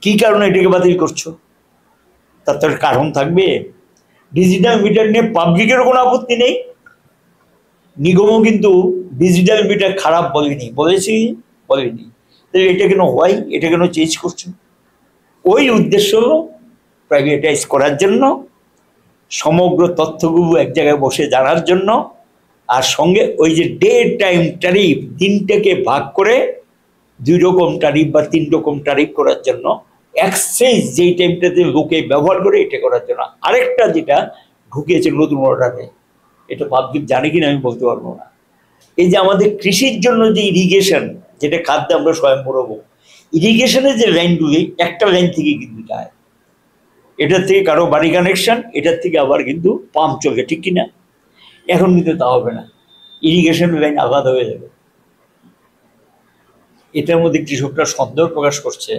কি কারণে এটাকে বাতিল করছো? তার তো কারণ থাকবে। ডিজিটাল মিটার নিয়ে পাবলিকেরও কোনো আপত্তি নেই, নিগমও কিন্তু ডিজিটাল মিটার খারাপ বলেনি, বলেছি? বলেনি। তাহলে এটা কেন হয়? এটা কেন চেঞ্জ করছো? ওই উদ্দেশ্য প্রাইভেটাইজ করার জন্য, সমগ্র তথ্যগুলো এক জায়গায় বসে জানার জন্য, আর সঙ্গে ওই যে ডে টাইম ট্যারিফ, দিনটাকে ভাগ করে 2 রকম ট্যারিফ বা 3 রকম ট্যারিফ করার জন্য, এক্সচেঞ্জ যেই টাইমটাতে লোকে ব্যবহার করে, এটা করার জন্য। আরেকটা যেটা ঢুকিয়েছে নতুন অর্ডারে, এটা পাবলিক জানে কিনা আমি বলতে পারবো না। এই যে আমাদের কৃষির জন্য যে ইরিগেশন, যেটা খাদ্যে আমরা স্বয়ংভূর্ণ, ইরিগেশনের যে লাইনগুলি একটা লাইন থেকে কিন্তু যায়, এটার থেকে কারো বাড়ি কানেকশন, এটার থেকে আবার কিন্তু পাম্প চলবে, ঠিক কিনা? এখন কিন্তু তা হবে না, ইরিগেশন লাইন আলাদা হয়ে যাবে। এটার মধ্যে কৃষকরা সন্দেহ প্রকাশ করছে,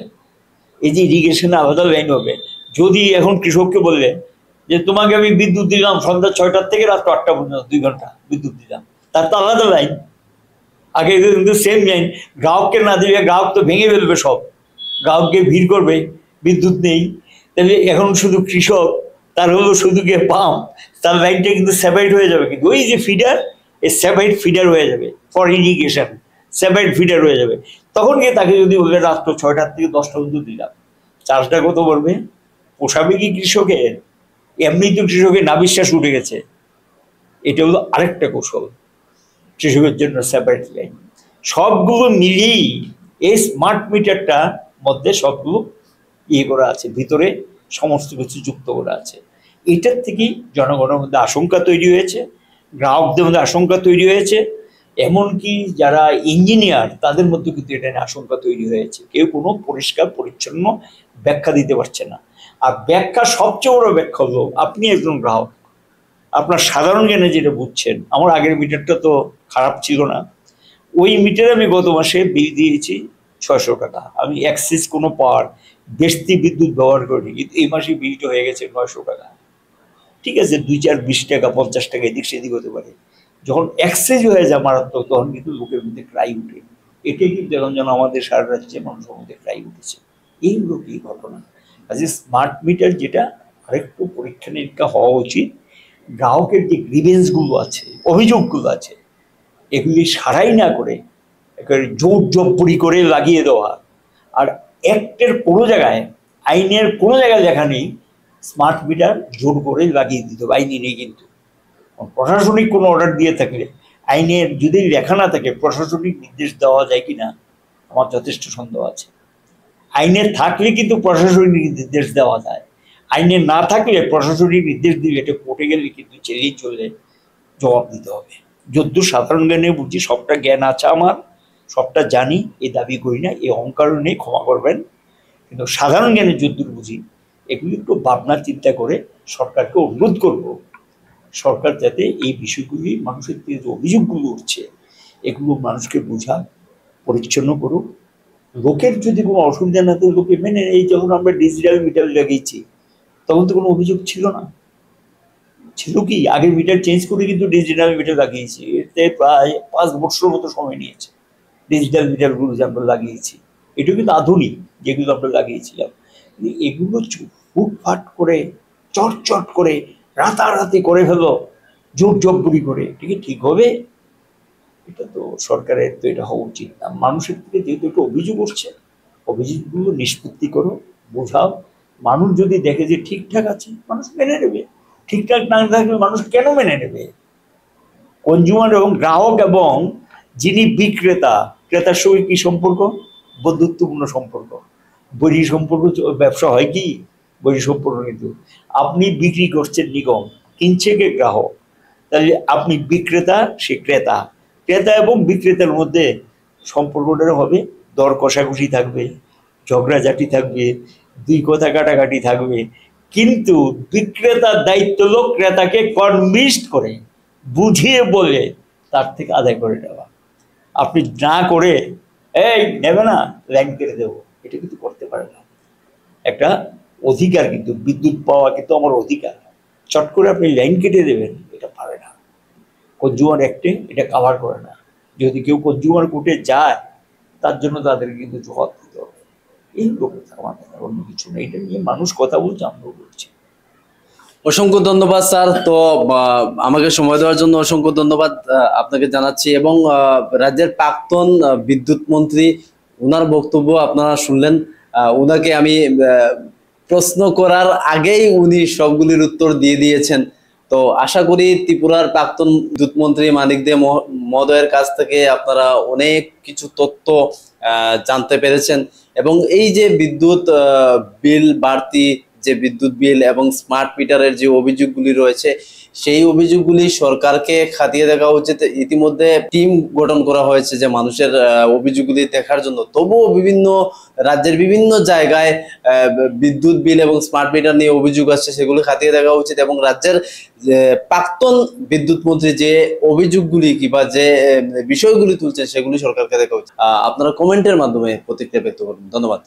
এই যে ইরিগেশনে আলাদা লাইন হবে, যদি এখন কৃষককে বললে যে তোমাকে আমি বিদ্যুৎ দিলাম সন্ধ্যা 6টার থেকে রাত 8টা পর্যন্ত 2 ঘন্টা বিদ্যুৎ দিলাম, তার তো আলাদা লাইন। আগে কিন্তু সেম লাইন, গ্রাহককে না দিলে গ্রাহক তো ভেঙে ফেলবে সব, গ্রাহককে ভিড় করবে, বিদ্যুৎ নেই। তাহলে এখন শুধু কৃষক, তার হলো শুধু গিয়ে পাম্প, তার লাইনটা কিন্তু সেপারেট হয়ে যাবে। কিন্তু ওই যে ফিডার, এই সেপারেট ফিডার হয়ে যাবে ফর ইরিগেশন, সেপারেট ফিডার হয়ে যাবে। তখন গিয়ে তাকে যদি বলবে রাত্র 6টার থেকে 10টা পর্যন্ত দিলাম, চার্জটা কত পড়বে? পোষাবে কি কৃষকের? এমনি তো কৃষকের নাবিশ্বাস উঠে গেছে। এটা হলো আরেকটা কৌশল কৃষকের জন্য, সেপারেট লাইন। সবগুলো মিলিয়েই এই স্মার্ট মিটারটা মধ্যে সবগুলো করা আছে, ভিতরে সমস্ত কিছু যুক্ত করা আছে। এটার থেকেই জনগণের মধ্যে আশঙ্কা তৈরি হয়েছে, গ্রাহকদের মধ্যে আশঙ্কা তৈরি হয়েছে, এমনকি যারা ইঞ্জিনিয়ার তাদের মধ্যে কিন্তু এটা নিয়ে আশঙ্কা তৈরি হয়েছে। কেউ কোনো পরিষ্কার পরিচ্ছন্ন ব্যাখ্যা দিতে পারছে না। আর ব্যাখ্যা, সবচেয়ে বড় ব্যাখ্যা হলো, আপনি একজন গ্রাহক, আপনার সাধারণ জ্ঞানে যেটা বুঝছেন, আমার আগের মিটারটা তো খারাপ ছিল না, ওই মিটারে আমি গত মাসে বিল দিয়েছি 600 টাকা। আমি এক্সেস কোনো পাওয়ার বেশি বিদ্যুৎ ব্যবহার করিনি, কিন্তু এই মাসে বিলটা হয়ে গেছে 900 টাকা। ঠিক আছে, 2-4-20 টাকা 50 টাকা এদিক সেদিক হতে পারে। যখন এক্সেস হয়ে যায় মারাত্মক, তখন কিন্তু লোকের মধ্যে ক্রাই উঠে। এটাই কিন্তু এখন যেন আমাদের সারা রাজ্যে মানুষের মধ্যে ক্রাই উঠেছে। এইগুলো কি ঘটনা? আজকে স্মার্ট মিটার যেটা, আরেকটু পরীক্ষা নিরীক্ষা হওয়া উচিত। গ্রাহকের যে গ্রিভেন্সগুলো আছে, অভিযোগগুলো আছে, এগুলি সারাই না করে একেবারে জোর জব্বরি করে লাগিয়ে দেওয়া। আর অ্যাক্টের কোনো জায়গায়, আইনের কোনো জায়গায় লেখা নেই স্মার্ট মিটার জোর করে লাগিয়ে দিতে হবে, আইনে নেই। কিন্তু প্রশাসনিক কোনো অর্ডার দিয়ে থাকলে, আইনের যদি লেখা না থাকে, প্রশাসনিক নির্দেশ দেওয়া যায় কিনা আমার যথেষ্ট সন্দেহ আছে। আইনে থাকলে কিন্তু প্রশাসনিক নির্দেশ দেওয়া যায়, আইনে না থাকলে প্রশাসনিক নির্দেশ দিলে এটা কোর্টে গেলে কিন্তু ছেড়েই চলে জবাব দিতে হবে। যদ্দূর সাধারণ জ্ঞানে বুঝি, সবটা জ্ঞান আছে আমার, সবটা জানি, এই দাবি করি না, এই অহংকার নেই, ক্ষমা করবেন, কিন্তু সাধারণ জ্ঞানে যদ্দূর বুঝি এগুলি একটু ভাবনা চিন্তা করে সরকারকে অনুরোধ করব, সরকার যাতে এই বিষয়গুলি, মানুষের যে অভিযোগগুলো উঠছে এগুলো মানুষকে বোঝা, পরিচ্ছন্ন করুক। লোকের যদি কোনো অসুবিধা না থাকে লোকে মেনে, এই যখন আমরা ডিজিটাল মিটার লাগিয়েছি তখন তো কোনো অভিযোগ ছিল না, ছিল কি? আগের মিটার চেঞ্জ করে কিন্তু ডিজিটাল মিটার লাগিয়েছি, এতে প্রায় 5 বছর মতো সময় নিয়েছে ডিজিটাল মিটারগুলো যে আমরা লাগিয়েছি। এটা কিন্তু আধুনিক যেগুলো আমরা লাগিয়েছিলাম, কিন্তু এগুলো ফুটফাট করে, চটচট করে, রাতারাতি করে ফেলো, জোর জব্বরি করে, এটা কি ঠিক হবে? এটা তো সরকারের তো এটা হওয়া উচিত না। মানুষের থেকে যেহেতু একটা অভিযোগ উঠছে, অভিযোগগুলো নিষ্পত্তি করো, বোঝাও। মানুষ যদি দেখে যে ঠিকঠাক আছে, মানুষ মেনে নেবে। ঠিকঠাক না থাকলে মানুষ কেন মেনে নেবে? কনজিউমার এবং গ্রাহক এবং যিনি বিক্রেতা, ক্রেতার সঙ্গে কি সম্পর্ক? বন্ধুত্বপূর্ণ সম্পর্ক, বৈরী সম্পর্ক। ব্যবসা হয় কি বৈরী সম্পর্ক? কিন্তু আপনি বিক্রি করছেন নিগম, কিনছে কে? গ্রাহক। তাহলে আপনি বিক্রেতা, সে ক্রেতা, ক্রেতা এবং বিক্রেতার মধ্যে সম্পর্কটা হবে, দর কষাকষি থাকবে, ঝগড়াঝাটি থাকবে, দুই কথা কাটাকাটি থাকবে, কিন্তু বিক্রেতার দায়িত্ব হলো ক্রেতাকে কনভিন্সড করে, বুঝিয়ে বলে তার থেকে আদায় করে নেওয়া। আপনি না করে এই নেবে না, লাইন কেটে দেবো, এটা কিন্তু করতে পারে না। একটা অধিকার, কিন্তু বিদ্যুৎ পাওয়া কিন্তু আমার অধিকার, চট করে আপনি লাইন কেটে দেবেন, এটা পারে না। কনজিউমার অ্যাক্টে এটা কাভার করে না। যদি কেউ কনজিউমার কোর্টে যায়, তার জন্য তাদেরকে কিন্তু জবাব দিতে হবে। এই লোকের আমার অন্য কিছু নেই, এটা নিয়ে মানুষ কথা বলছে, আমরাও বলছি। অসংখ্য ধন্যবাদ স্যার। তো আমাকে সময় দেওয়ার জন্য অসংখ্য ধন্যবাদ আপনাকে জানাচ্ছি। এবং রাজ্যের প্রাক্তন বিদ্যুৎ মন্ত্রী, ওনার বক্তব্য আপনারা শুনলেন। ওনাকে আমি প্রশ্ন করার আগেই উনি সবগুলির উত্তর দিয়ে দিয়েছেন। তো আশা করি ত্রিপুরার প্রাক্তন বিদ্যুৎ মন্ত্রী মানিক দে মহোদয়ের কাছ থেকে আপনারা অনেক কিছু তথ্য জানতে পেরেছেন। এবং এই যে বিদ্যুৎ বিল বাড়তি, যে বিদ্যুৎ বিল এবং স্মার্ট মিটারের যে অভিযোগগুলি রয়েছে, সেই অভিযোগগুলি সরকারকে খাতিয়ে দেখা উচিত। ইতিমধ্যে টিম গঠন করা হয়েছে যে মানুষের অভিযোগগুলি দেখার জন্য। তবুও বিভিন্ন রাজ্যের বিভিন্ন জায়গায় বিদ্যুৎ বিল এবং স্মার্ট মিটার নিয়ে অভিযোগ আসছে, সেগুলি খাতিয়ে দেখা উচিত। এবং রাজ্যের যে প্রাক্তন বিদ্যুৎ মন্ত্রী যে অভিযোগগুলি কিংবা যে বিষয়গুলি তুলছেন, সেগুলি সরকারকে দেখা উচিত। আপনারা কমেন্টের মাধ্যমে প্রতিক্রিয়া ব্যক্ত করুন। ধন্যবাদ।